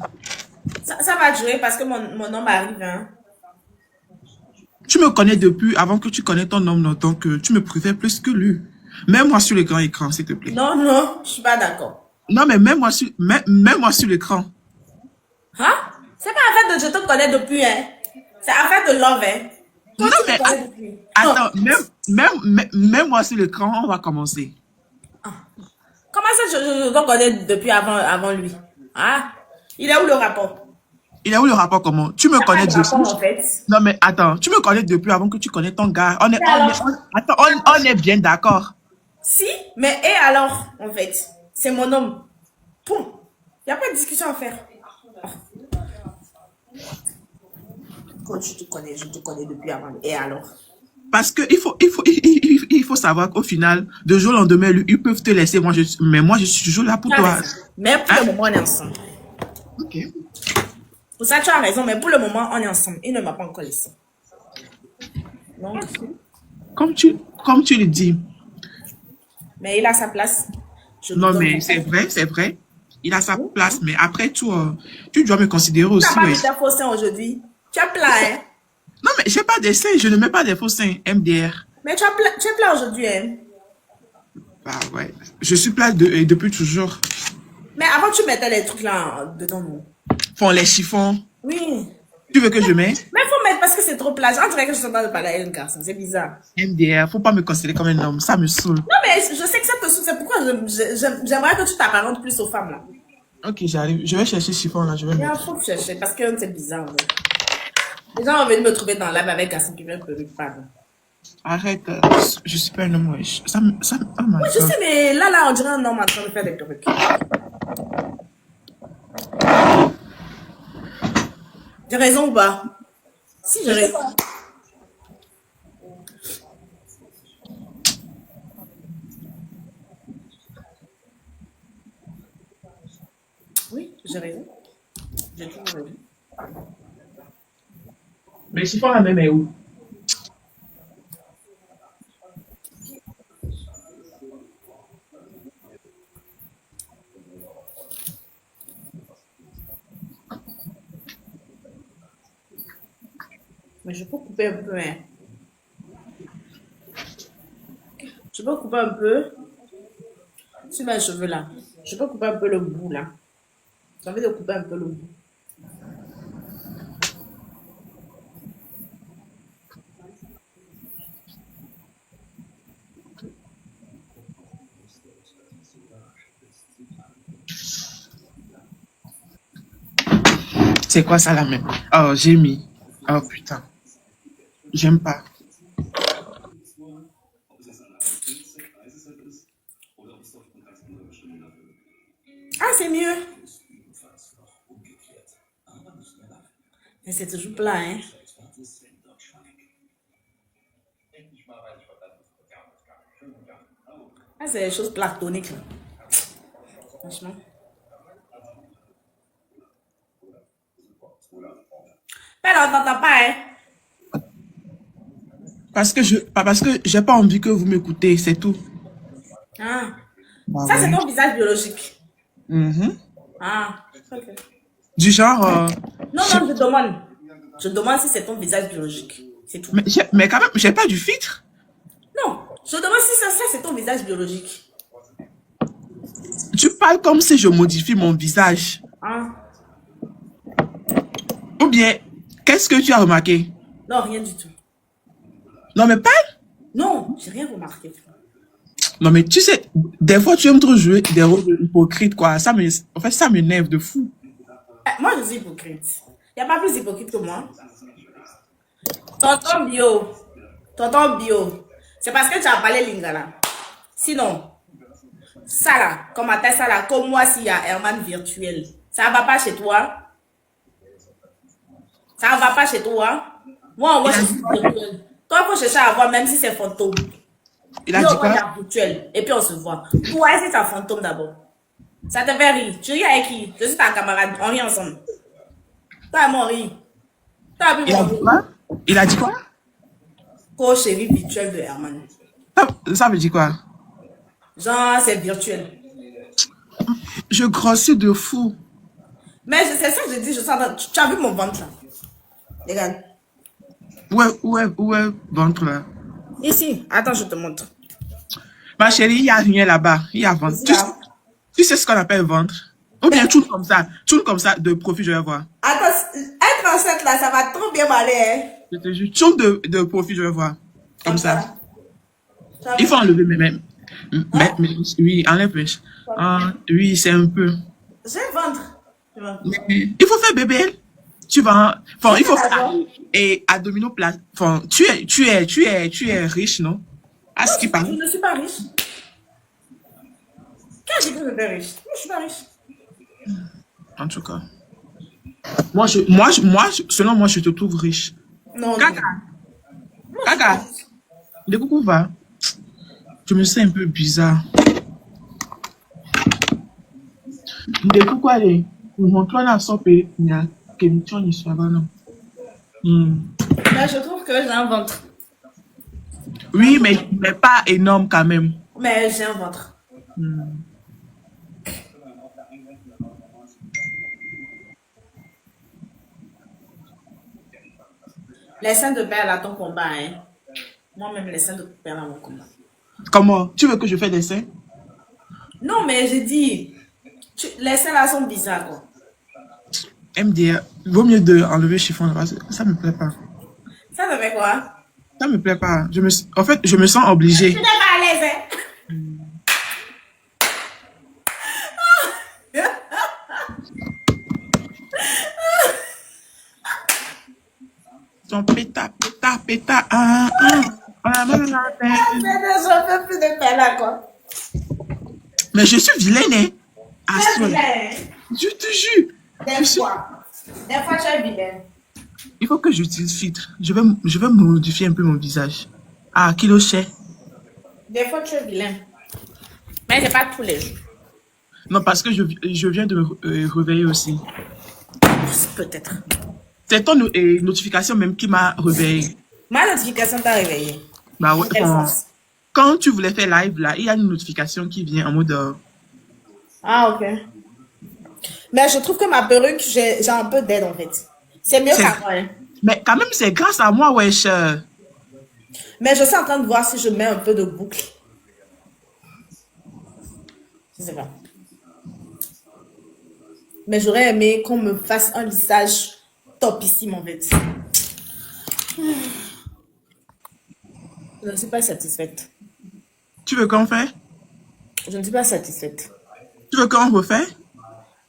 Ça va durer parce que mon homme arrive. Hein. Tu me connais depuis, avant que tu connais ton homme, donc tu me préfères plus que lui. Mets-moi sur le grand écran, s'il te plaît. Non, je suis pas d'accord. Non, mais mets-moi sur l'écran. Hein? C'est pas affaire de je te connais depuis, hein. C'est affaire de love, hein. Toi, Non, tu mais me connais depuis. attends, Non. mets-moi sur l'écran, on va commencer. Comment ça, je te connais depuis avant lui? Hein? Il est où le rapport? Il est où le rapport comment? Tu me Il n'y a pas connais de depuis. rapport, en fait. Non, mais attends, tu me connais depuis avant que tu connais ton gars. alors? Attends, on est bien d'accord. Si, mais et alors, en fait? C'est mon homme. Poum. Il n'y a pas de discussion à faire. Quand je te connais depuis avant. Et alors? Parce que il faut savoir qu'au final, de jour au lendemain, ils peuvent te laisser. Mais moi, je suis toujours là pour toi. Mais pour Hein? le moment, on est ensemble. Ok. Pour ça, tu as raison, mais pour le moment, on est ensemble. Il ne m'a pas encore laissé. Donc, Comme tu le dis. mais il a sa place. Je Non, lui donne mais confiance. c'est vrai. Il a sa place, mais après tout, tu dois me considérer Tu aussi. n'as pas Ouais. mis ta fausse sein aujourd'hui. Tu as plat, hein? Non, mais j'ai pas des seins, je ne mets pas des faux seins, MDR. Mais tu es plat aujourd'hui, hein? Bah ouais. Je suis plat depuis toujours. Mais avant, tu mettais les trucs là dedans, non? Font les chiffons. Oui. Tu veux que je mette? Mais il faut mettre parce que c'est trop plat. On dirait que je suis en train de parler à un garçon. C'est bizarre. MDR, faut pas me considérer comme un homme, ça me saoule. Non, mais je sais que ça te saoule. C'est pourquoi j'aimerais que tu t'apparentes plus aux femmes, là. Ok, j'arrive. Je vais chercher chiffon là, je vais Il y a un mettre. faux chercher parce que c'est bizarre. Ouais. Les gens ont venu me trouver dans l'âme avec un garçon qui vient de me parler. Arrête, je suis pas un homme, wesh. Oh my Oui, je God. sais, mais là, on dirait un homme en train de faire des trucs. J'ai raison ou pas? Si, j'ai raison. Oui, j'ai raison. J'ai toujours raison. Mais chiffon la même est où? Mais je peux couper un peu, hein. Je peux couper un peu sur mes cheveux là. Je peux couper un peu le bout là. J'ai envie de couper un peu le bout. C'est quoi ça la même? Oh, j'ai mis. Oh putain. J'aime pas. Ah, c'est mieux. Mais c'est toujours plat, hein. Ah, c'est des choses platoniques, là. Franchement. Mais on t'entend pas, hein. Parce que j'ai pas envie que vous m'écoutez, c'est tout. Ah. Bah Ça, c'est ouais. ton visage biologique. Mhm. Ah. Ok. Du genre, Non, non, je demande. Je demande si c'est ton visage biologique. C'est tout. mais quand même, j'ai pas du filtre. Non. Je demande si ça c'est ton visage biologique. Tu parles comme si je modifie mon visage. Ah. Ou bien, qu'est-ce que tu as remarqué? Non, rien du tout. Non, mais parle. Non, j'ai rien remarqué. Non, mais tu sais, des fois, tu aimes trop jouer des rôles hypocrites, quoi. En fait, ça m'énerve de fou. Moi, je suis hypocrite. Il n'y a pas plus hypocrite que moi. Tonton Bio. Tonton Bio. C'est parce que tu as parlé Lingala. Sinon, ça là, comme à ça là, comme moi, s'il y a Herman virtuel, ça va pas chez toi? Ça va pas chez toi? Moi, on voit chez virtuel. Toi, il faut chercher à voir, même si c'est fantôme. Il a Nous, dit on voit quoi? la virtuelle. Et puis, on se voit. Toi, c'est un fantôme d'abord. Ça te fait rire. Tu ris avec qui? Je suis ta camarade. On rit ensemble. Toi et moi, on rit. Toi et Il moi, a on dit rit. quoi? Il a dit quoi? Co-chérie virtuelle de Herman. Ça veut dire quoi? Genre, c'est virtuel. Je grossis de fou. Mais c'est ça que je dis. Tu as vu mon ventre là? Regarde. Ouais, ventre là. Ici. Attends, je te montre. Ma chérie, il n'y a rien là-bas. Il y a ventre. Ici, là. Tu sais ce qu'on appelle ventre? Ou bien tourne comme ça, de profil, je vais voir. Attends, être enceinte là, ça va trop bien m'aller, hein? Je te jure, tourne de profil, je vais voir. Comme ça. Ça Il faut va. enlever oui, enlève mes. Oui, c'est un peu. J'ai le ventre. Tu vois. Mais il faut faire bébé. Tu vas, enfin, il faut faire D'accord. et abdominoplastie. Enfin, tu es riche, non? À ce qui Je paraît. ne suis pas riche. Quand j'ai dit que je suis riche? Je ne suis pas riche. En tout cas. Selon moi, je te trouve riche. Non, Gaga, non. Gaga, de coucou va. Je me sens un peu bizarre. De coucou allez. Montre-toi la sope et il y a quelque chose qui soit là. Mais je trouve que j'ai un ventre. Oui, mais pas énorme quand même. Mais j'ai un ventre. Les seins de père à ton combat, hein. Moi-même, les seins de père à mon combat. Comment? Tu veux que je fasse des seins? Non, mais j'ai dit, les seins là sont bizarres, quoi. MDR, vaut mieux de enlever le chiffon là, parce que ça me plaît pas. Ça te fait quoi? Ça me plaît pas. En fait, je me sens obligée. Tu n'es pas à l'aise, hein? Ton péta. On a mal à la tête. Je ne peux plus de père là, quoi. Mais je suis vilaine, hein. Ah, Tu es soit. vilain, hein? Je te jure. Des fois. Des fois, tu es vilain. Il faut que j'utilise filtre. Je vais modifier un peu mon visage. Ah, kilo cher. Des fois, tu es vilain. Mais c'est pas tous les jours. Non, parce que je viens de me réveiller aussi. Peut-être. C'est ton notification même qui m'a réveillée. Ma notification t'a réveillé. Bah ouais, Quelle force. quand tu voulais faire live là, il y a une notification qui vient en mode Ah, ok. Mais je trouve que ma perruque, j'ai un peu d'aide en fait. C'est mieux qu'avant. Hein. Mais quand même, c'est grâce à moi, wesh. Mais je suis en train de voir si je mets un peu de boucle. Je sais pas. Mais j'aurais aimé qu'on me fasse un lissage topissime en fait. Je ne suis pas satisfaite. Tu veux qu'on fait? Je ne suis pas satisfaite. Tu veux qu'on refait?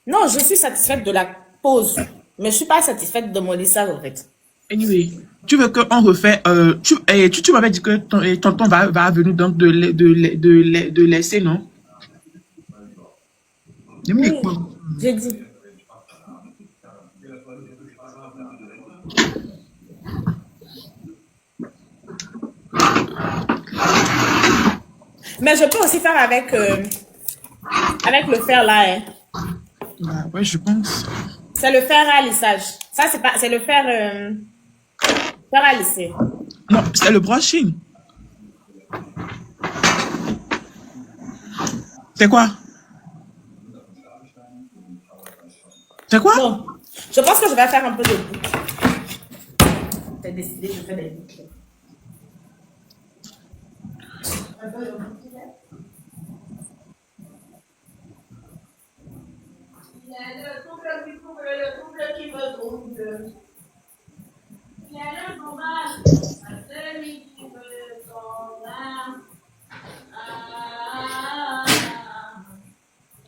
Non, je suis satisfaite de la pause. Mais je ne suis pas satisfaite de mon lissage en fait. Anyway, tu veux qu'on refait? Tu m'avais dit que tonton va venir donc de laisser, non? Oui, j'ai dit. Mais je peux aussi faire avec le fer là. Hein. Bah, ouais, je pense. C'est le fer à lissage. Ça, c'est pas, c'est le fer à lisser. Non, c'est le brushing. C'est quoi? C'est quoi? Bon, je pense que je vais faire un peu de boucle. J'ai décidé, je fais des boucles. Un peu de boucle. Il y a le couple qui trouble, le couple qui me trouble. Il y a le combat, celui qui me combat.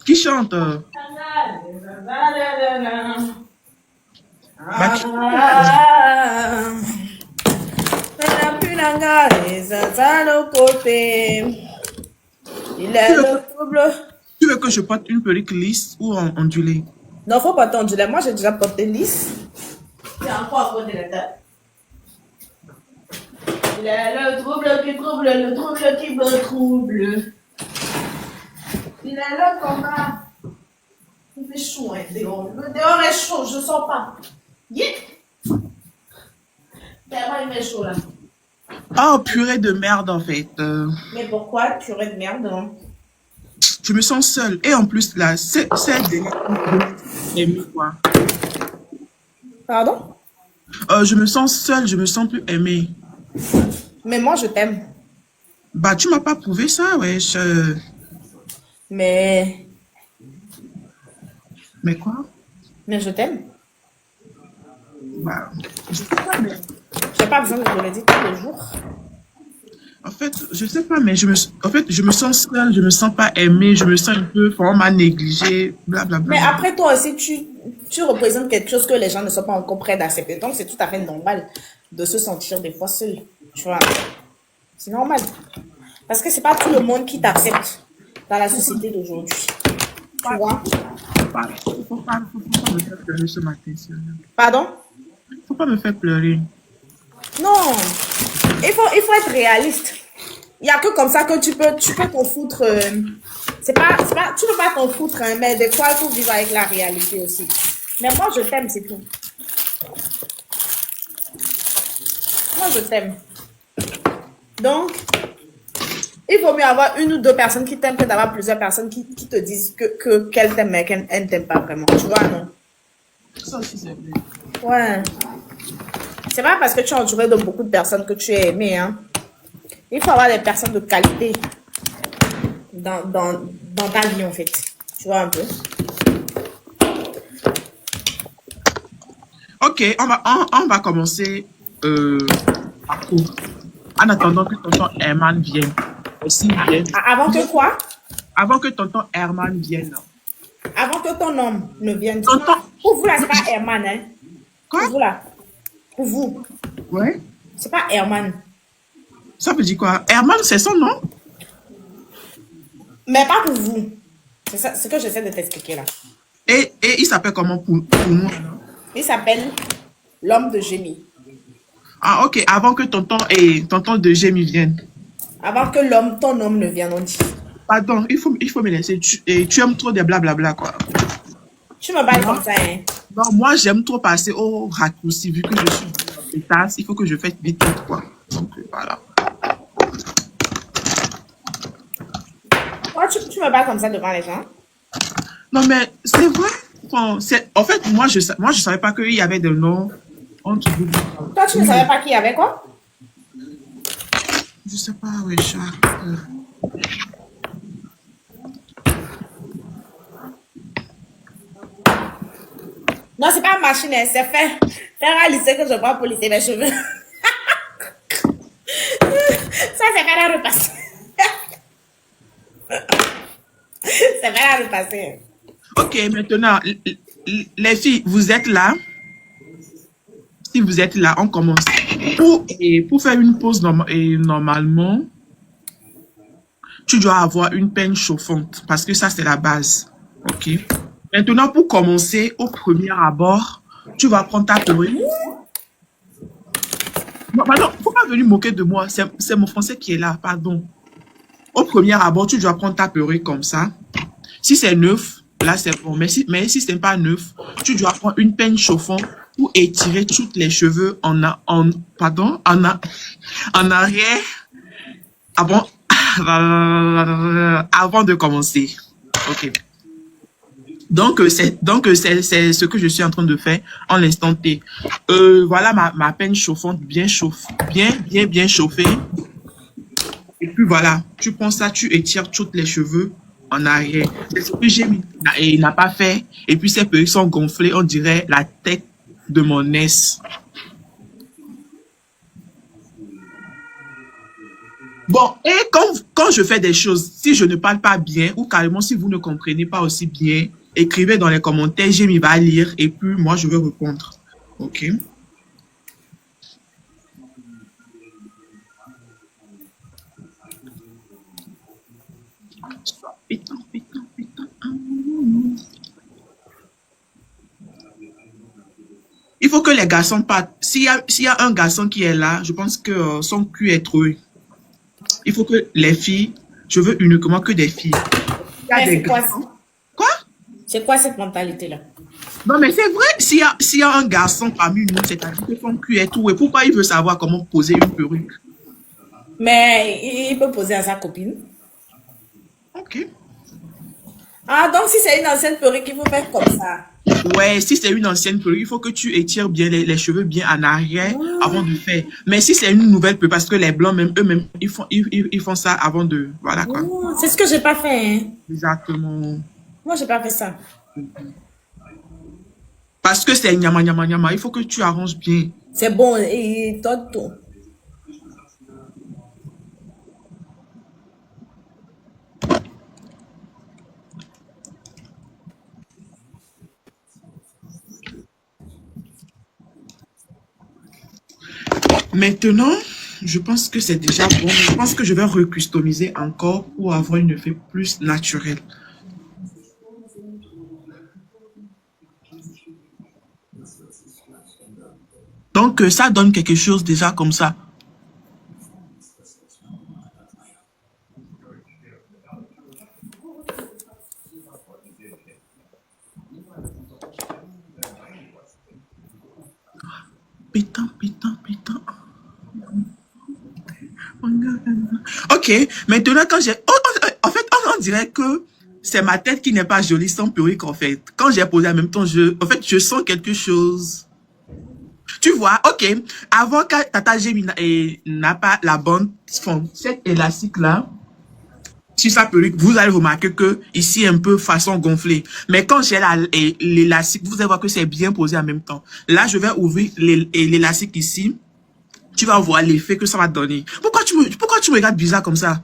Qui chante? Il est le trouble. Tu veux que je porte une perruque lisse ou ondulée? Non, faut pas t'onduler. Moi, j'ai déjà porté lisse. C'est encore à côté de la tête. Il est le trouble qui trouble, le trouble qui me trouble. Il est le combat. Il fait chaud, hein, dehors. Le dehors est chaud, je sors pas. Yeah. Tellement il fait chaud là. Oh, purée de merde, en fait. Mais pourquoi purée de merde, hein? Je me sens seule. Et en plus, là, c'est aimé, quoi. Pardon? Je me sens seule, je me sens plus aimée. Mais moi, je t'aime. Bah, tu m'as pas prouvé ça, ouais. Mais quoi? je t'aime. Bah, je sais pas, mais... J'ai pas besoin de te le dire tous les jours. En fait, je sais pas, mais je me sens seule, je me sens pas aimée, je me sens un peu, on m'a négligée, blablabla. Mais après, toi aussi, tu représentes quelque chose que les gens ne sont pas encore prêts d'accepter. Donc, c'est tout à fait normal de se sentir des fois seul. Tu vois? C'est normal. Parce que c'est pas tout le monde qui t'accepte dans la société d'aujourd'hui. Tu vois? Faut pas me faire pleurer ce matin, sérieux. Pardon? Faut pas me faire pleurer. Non. Il faut être réaliste. Il n'y a que comme ça que tu peux t'en foutre. Tu peux pas t'en foutre, hein, mais des fois, il faut vivre avec la réalité aussi. Mais moi, je t'aime, c'est tout. Moi, je t'aime. Donc, il vaut mieux avoir une ou deux personnes qui t'aiment que d'avoir plusieurs personnes qui te disent qu'elles t'aiment, mais qu'elles ne t'aiment pas vraiment. Tu vois, non? Ça aussi, c'est vrai. Ouais. C'est pas parce que tu es entouré de beaucoup de personnes que tu es aimé, hein. Il faut avoir des personnes de qualité dans ta vie, en fait. Tu vois un peu? Ok, on va commencer par court. En attendant que tonton Herman vienne. Aussi vienne. Avant que quoi? Avant que tonton Herman vienne. Avant que ton homme ne vienne. Tonton. Pour vous, là, c'est pas Herman, hein? Quoi? Pour vous, là. Pour vous. Ouais. C'est pas Herman. Ça veut dire quoi? Herman, c'est son nom? Mais pas pour vous. C'est ça, ce que j'essaie de t'expliquer, là. Et il s'appelle comment pour nous? Il s'appelle l'homme de génie. Ah, ok, avant que tonton de Gémy viennent. Avant que ton homme ne vienne, on dit. Pardon, il faut me laisser. Tu aimes trop des blablabla, quoi. Tu me parles comme ça, hein? Non, moi, j'aime trop passer au raccourci. Vu que je suis dans les tasses, il faut que je fasse vite, quoi. Donc, voilà. Pourquoi tu me parles comme ça devant les gens? Non, mais c'est vrai. En fait, moi, je savais pas qu'il y avait des noms entre vous. Toi, tu ne savais pas qui y avait quoi? Je sais pas, oui, Non, c'est pas une machine, hein, c'est fait. Faire à lycée que je prends pour lisser mes cheveux. Ça, c'est pas à repasser. C'est pas à repasser. Ok, maintenant, les filles, vous êtes là. Si vous êtes là, on commence. Pour faire une pause normalement, tu dois avoir une peigne chauffante parce que ça, c'est la base. Ok. Maintenant, pour commencer, au premier abord, tu vas prendre ta perruque. Non, pardon, faut pas venir moquer de moi. C'est mon français qui est là, pardon. au premier abord, tu dois prendre ta perruque comme ça. Si c'est neuf, là c'est bon. Mais si c'est pas neuf, tu dois prendre une peigne chauffante pour étirer tous les cheveux en arrière avant, avant de commencer. Ok. Donc, c'est ce que je suis en train de faire en l'instant T. Voilà ma peigne chauffante bien chauffée. Et puis voilà, tu prends ça, tu étires tous les cheveux en arrière. C'est ce que j'ai mis. Et il n'a pas fait. Et puis ces perruques sont gonflées, on dirait la tête de mon nièce. Bon, et quand je fais des choses, si je ne parle pas bien, ou carrément si vous ne comprenez pas aussi bien, écrivez dans les commentaires, Jamie va lire, et puis moi je vais répondre. Ok? Il faut que les garçons partent. S'il y a un garçon qui est là, je pense que son cul est troué. Il faut que les filles, je veux uniquement que des filles. Mais c'est quoi ça? Quoi? C'est quoi cette mentalité-là? Non, mais c'est vrai, s'il y a un garçon parmi nous, c'est-à-dire que son cul est troué, pourquoi il veut savoir comment poser une perruque? Mais il peut poser à sa copine. Ok. Ah, donc si c'est une ancienne perruque, il faut faire comme ça. Ouais, si c'est une ancienne perruque, il faut que tu étires bien les cheveux bien en arrière avant de faire. Mais si c'est une nouvelle perruque, parce que les blancs, même eux-mêmes, ils font ça avant de... Voilà quoi. C'est ce que j'ai pas fait. Hein. Exactement. Moi, j'ai pas fait ça. Parce que c'est nyama nyama nyama, il faut que tu arranges bien. C'est bon, et tout. Maintenant, je pense que c'est déjà bon. Je pense que je vais recustomiser encore pour avoir une effet plus naturel. Donc, ça donne quelque chose déjà comme ça. Putain. Ok, maintenant quand j'ai... en fait, on dirait que c'est ma tête qui n'est pas jolie sans perruque en fait. Quand j'ai posé en même temps, je sens quelque chose. Tu vois, ok. Avant que Tata Gemina n'a pas la bonne forme, cet élastique là, sur sa perruque, vous allez remarquer que ici un peu façon gonflée. Mais quand j'ai l'élastique, vous allez voir que c'est bien posé en même temps. Là, je vais ouvrir l'élastique ici. Tu vas voir l'effet que ça va donner. Pourquoi tu me regardes bizarre comme ça?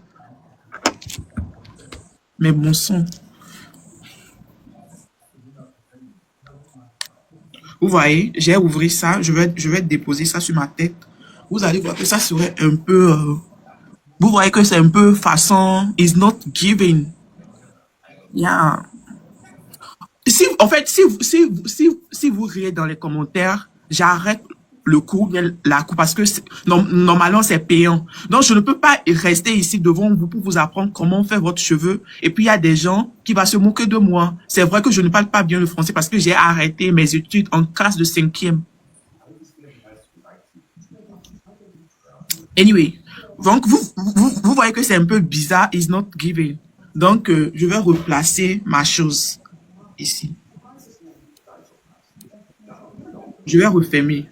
Mais bon sang. Vous voyez, j'ai ouvert ça. Je vais déposer ça sur ma tête. Vous allez voir que ça serait un peu... vous voyez que c'est un peu façon... It's not giving. Yeah. En fait, si vous riez dans les commentaires, j'arrête le cours, la cour, parce que normalement c'est payant. Donc je ne peux pas rester ici devant vous pour vous apprendre comment faire votre cheveu. Et puis il y a des gens qui vont se moquer de moi. C'est vrai que je ne parle pas bien le français parce que j'ai arrêté mes études en classe de 5e. Anyway, donc vous voyez que c'est un peu bizarre, it's not giving. Donc je vais replacer ma chose ici. Je vais refermer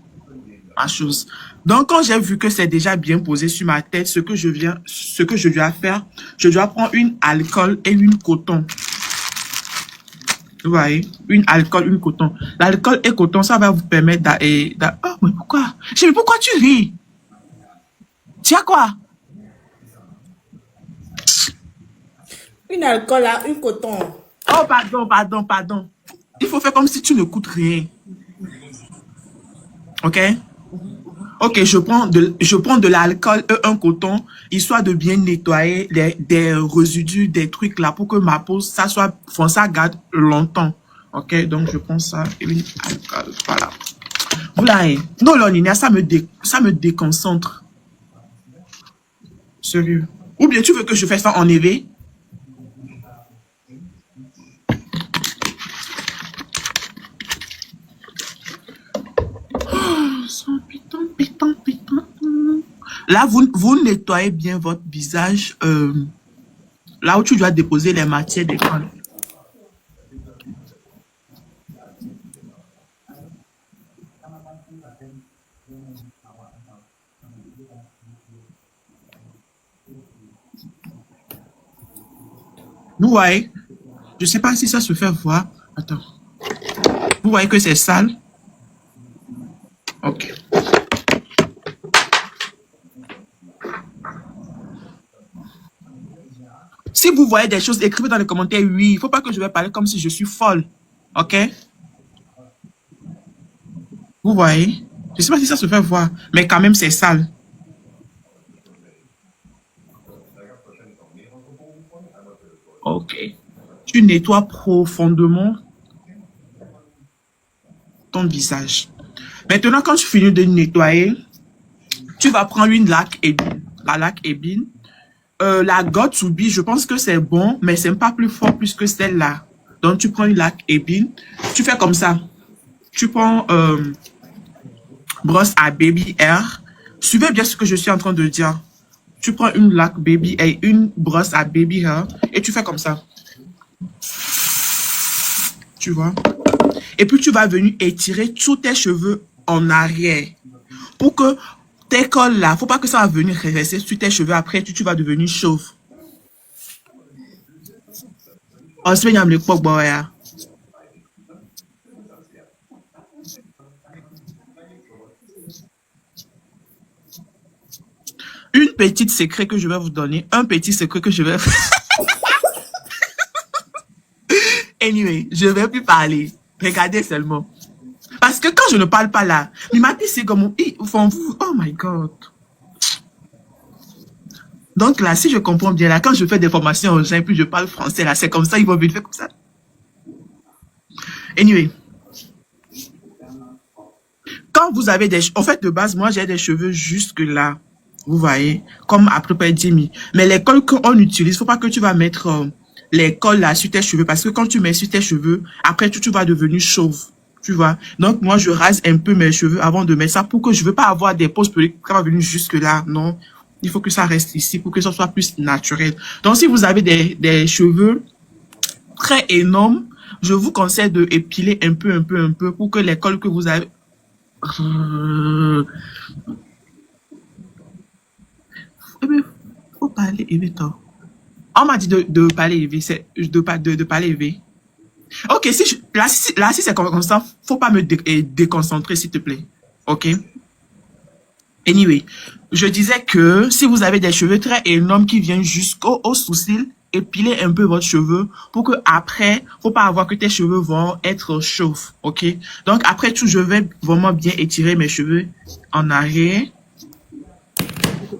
ma chose. Donc, quand j'ai vu que c'est déjà bien posé sur ma tête, ce que je dois faire, je dois prendre une alcool et une coton. Vous voyez, une alcool, une coton. L'alcool et coton, ça va vous permettre oh, mais pourquoi? Mais pourquoi tu ris? Tu as quoi? Une alcool là, une coton. Oh, pardon. Il faut faire comme si tu ne coûtes rien. Ok? Ok, je prends de l'alcool et un coton, histoire de bien nettoyer des résidus, des trucs là, pour que ma peau, ça garde longtemps. Ok, donc je prends ça et l'alcool, voilà. Voilà, non, Nina, ça me déconcentre. Sérieux. Ou bien tu veux que je fasse ça en éveil? Là, vous nettoyez bien votre visage. Là où tu dois déposer les matières d'école. Vous voyez? Je ne sais pas si ça se fait voir. Attends. Vous voyez que c'est sale? Ok. Si vous voyez des choses, écrivez dans les commentaires oui. Il ne faut pas que je vais parler comme si je suis folle. Ok? Vous voyez? Je ne sais pas si ça se fait voir. Mais quand même, c'est sale. Ok. Tu nettoies profondément ton visage. Maintenant, quand tu finis de nettoyer, tu vas prendre une laque ébène. La laque ébène. La Got to Be, je pense que c'est bon, mais c'est pas plus fort plus que celle-là. Donc, tu prends une laque ébène. Tu fais comme ça. Tu prends brosse à baby hair. Suivez bien ce que je suis en train de dire. Tu prends une laque baby et une brosse à baby hair et tu fais comme ça. Tu vois? Et puis, tu vas venir étirer tous tes cheveux en arrière. Pour que tes cols là, faut pas que ça va venir rester sur tes cheveux. Après, tu vas devenir chauve. On se met dans le pot, boy. Une petite secret que je vais vous donner. Un petit secret que je vais... Anyway, je vais plus parler. Regardez seulement. Parce que quand je ne parle pas là, mais ma fille c'est comme... Oh my God. Donc là, si je comprends bien, là, quand je fais des formations aux gens et puis je parle français, là, c'est comme ça, ils vont venir faire comme ça. Anyway. Quand vous avez des... En fait, de base, moi, j'ai des cheveux jusque là. Vous voyez, comme à peu près 10 000. Mais les cols qu'on utilise, faut pas que tu vas mettre les cols là sur tes cheveux. Parce que quand tu mets sur tes cheveux, après tu vas devenir chauve. Tu vois. Donc, moi, je rase un peu mes cheveux avant de mettre ça pour que je veux pas avoir des poses qui vont venir jusque là. Non. Il faut que ça reste ici pour que ça soit plus naturel. Donc, si vous avez des cheveux très énormes, je vous conseille de épiler un peu pour que les cols que vous avez... Faut parler élevé, toi. On m'a dit de parler élevé, c'est de parler élevé. Ok, là, si c'est comme ça, faut pas me déconcentrer, s'il te plaît. Ok? Anyway, je disais que si vous avez des cheveux très énormes qui viennent jusqu'au sourcil, épilez un peu votre cheveu pour que après, faut pas avoir que tes cheveux vont être chauves. Ok? Donc après tout, je vais vraiment bien étirer mes cheveux en arrière.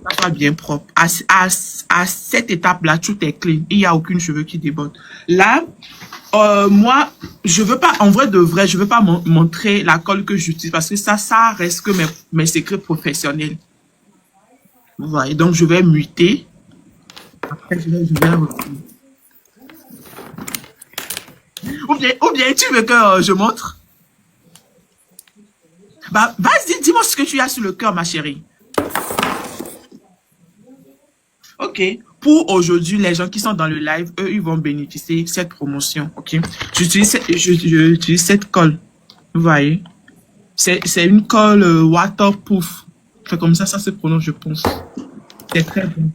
Ça soit bien propre. À cette étape-là, tout est clean. Il n'y a aucune cheveux qui déborde. Là, moi, je veux pas, en vrai de vrai, je veux pas montrer la colle que j'utilise parce que ça reste que mes secrets professionnels. Vous voyez, donc je vais muter. Après, je vais ou bien tu veux que je montre? Bah, vas-y, dis-moi ce que tu as sur le cœur, ma chérie. Ok. Pour aujourd'hui, les gens qui sont dans le live, eux, ils vont bénéficier de cette promotion. Ok. J'utilise cette colle. Vous voyez. C'est une colle waterproof. C'est comme ça se prononce, je pense. C'est très bon.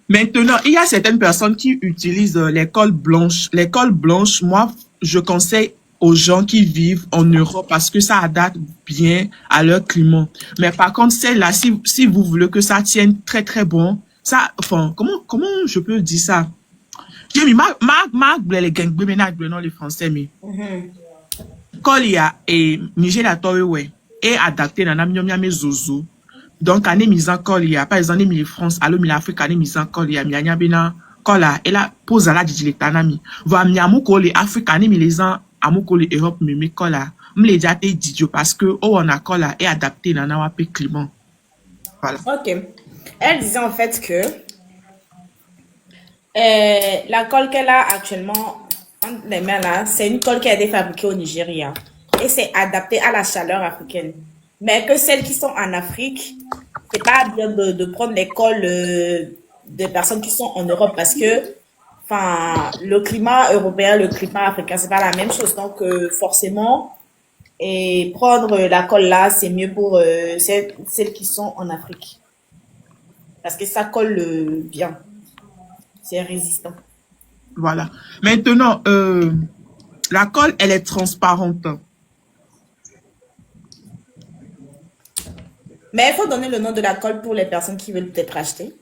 Maintenant, il y a certaines personnes qui utilisent les colles blanches. Les colles blanches, moi, je conseille aux gens qui vivent en Europe parce que ça adapte bien à leur climat. Mais par contre, celle-là, si vous voulez que ça tienne très très bon, ça, enfin, comment je peux dire ça? J'ai mis les gangs, les français, mais quand il y a Niger la Torre, et adapté dans la mignonne zozo. Donc, on est mis en col, il y a, par exemple, on est mis en France, alors, on est Afrique, on est mis en col, il y a, il y a, bena, cola, et là, pose à la digilétanami. Voilà, il y a mon col, Afrique, on est mis les ans, à mon col, Europe, mais cola. Me les déjà été idiot parce que, oh, on a cola, et adapté dans la climat. Voilà. Ok. Elle disait en fait que la colle qu'elle a actuellement entre les mains là, c'est une colle qui a été fabriquée au Nigeria. Et c'est adapté à la chaleur africaine. Mais que celles qui sont en Afrique, c'est pas bien de prendre les colles des personnes qui sont en Europe parce que enfin, le climat européen, le climat africain, c'est pas la même chose. Donc, forcément, et prendre la colle là, c'est mieux pour celles qui sont en Afrique. Parce que ça colle bien. C'est résistant. Voilà. Maintenant, la colle, elle est transparente. Mais il faut donner le nom de la colle pour les personnes qui veulent peut-être acheter.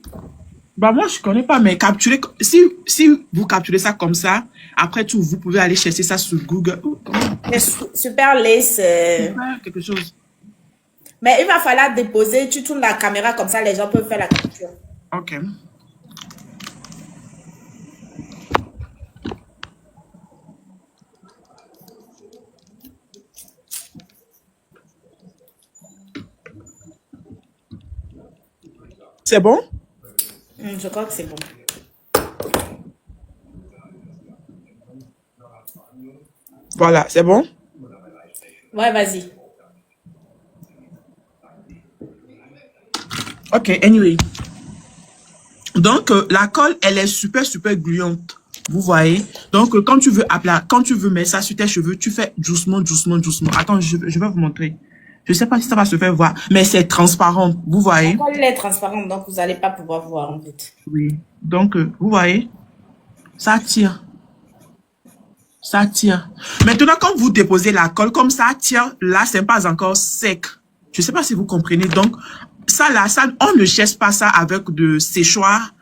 Bah, moi, je connais pas, mais capturer, si vous capturez ça comme ça, après tout, vous pouvez aller chercher ça sur Google. Oh, C'est super lace. quelque chose. Mais il va falloir déposer, tu tournes la caméra comme ça, les gens peuvent faire la capture. Ok. C'est bon? Je crois que c'est bon. Voilà, c'est bon? Ouais, vas-y. Ok, anyway. Donc, la colle, elle est super, super gluante. Vous voyez? Donc, quand tu veux mettre ça sur tes cheveux, tu fais doucement, doucement, doucement. Attends, je vais vous montrer. Je sais pas si ça va se faire voir, mais c'est transparent. Vous voyez? La colle est transparente, donc vous n'allez pas pouvoir voir en fait. Oui. Donc, vous voyez? Ça tire. Ça tire. Maintenant, quand vous déposez la colle, comme ça tire, là, c'est pas encore sec. Je sais pas si vous comprenez. Donc, ça, là, ça, on ne cherche pas ça avec de séchoir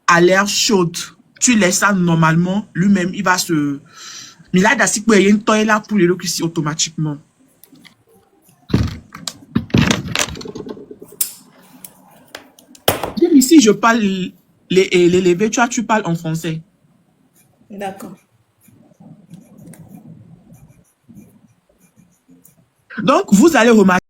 à l'air chaude. Tu laisses ça normalement, lui-même, il va se... Mais là, d'assez il y a une toile là pour les ici automatiquement. Même ici, je parle l'élevé, tu parles en français. D'accord. Donc, vous allez remarquer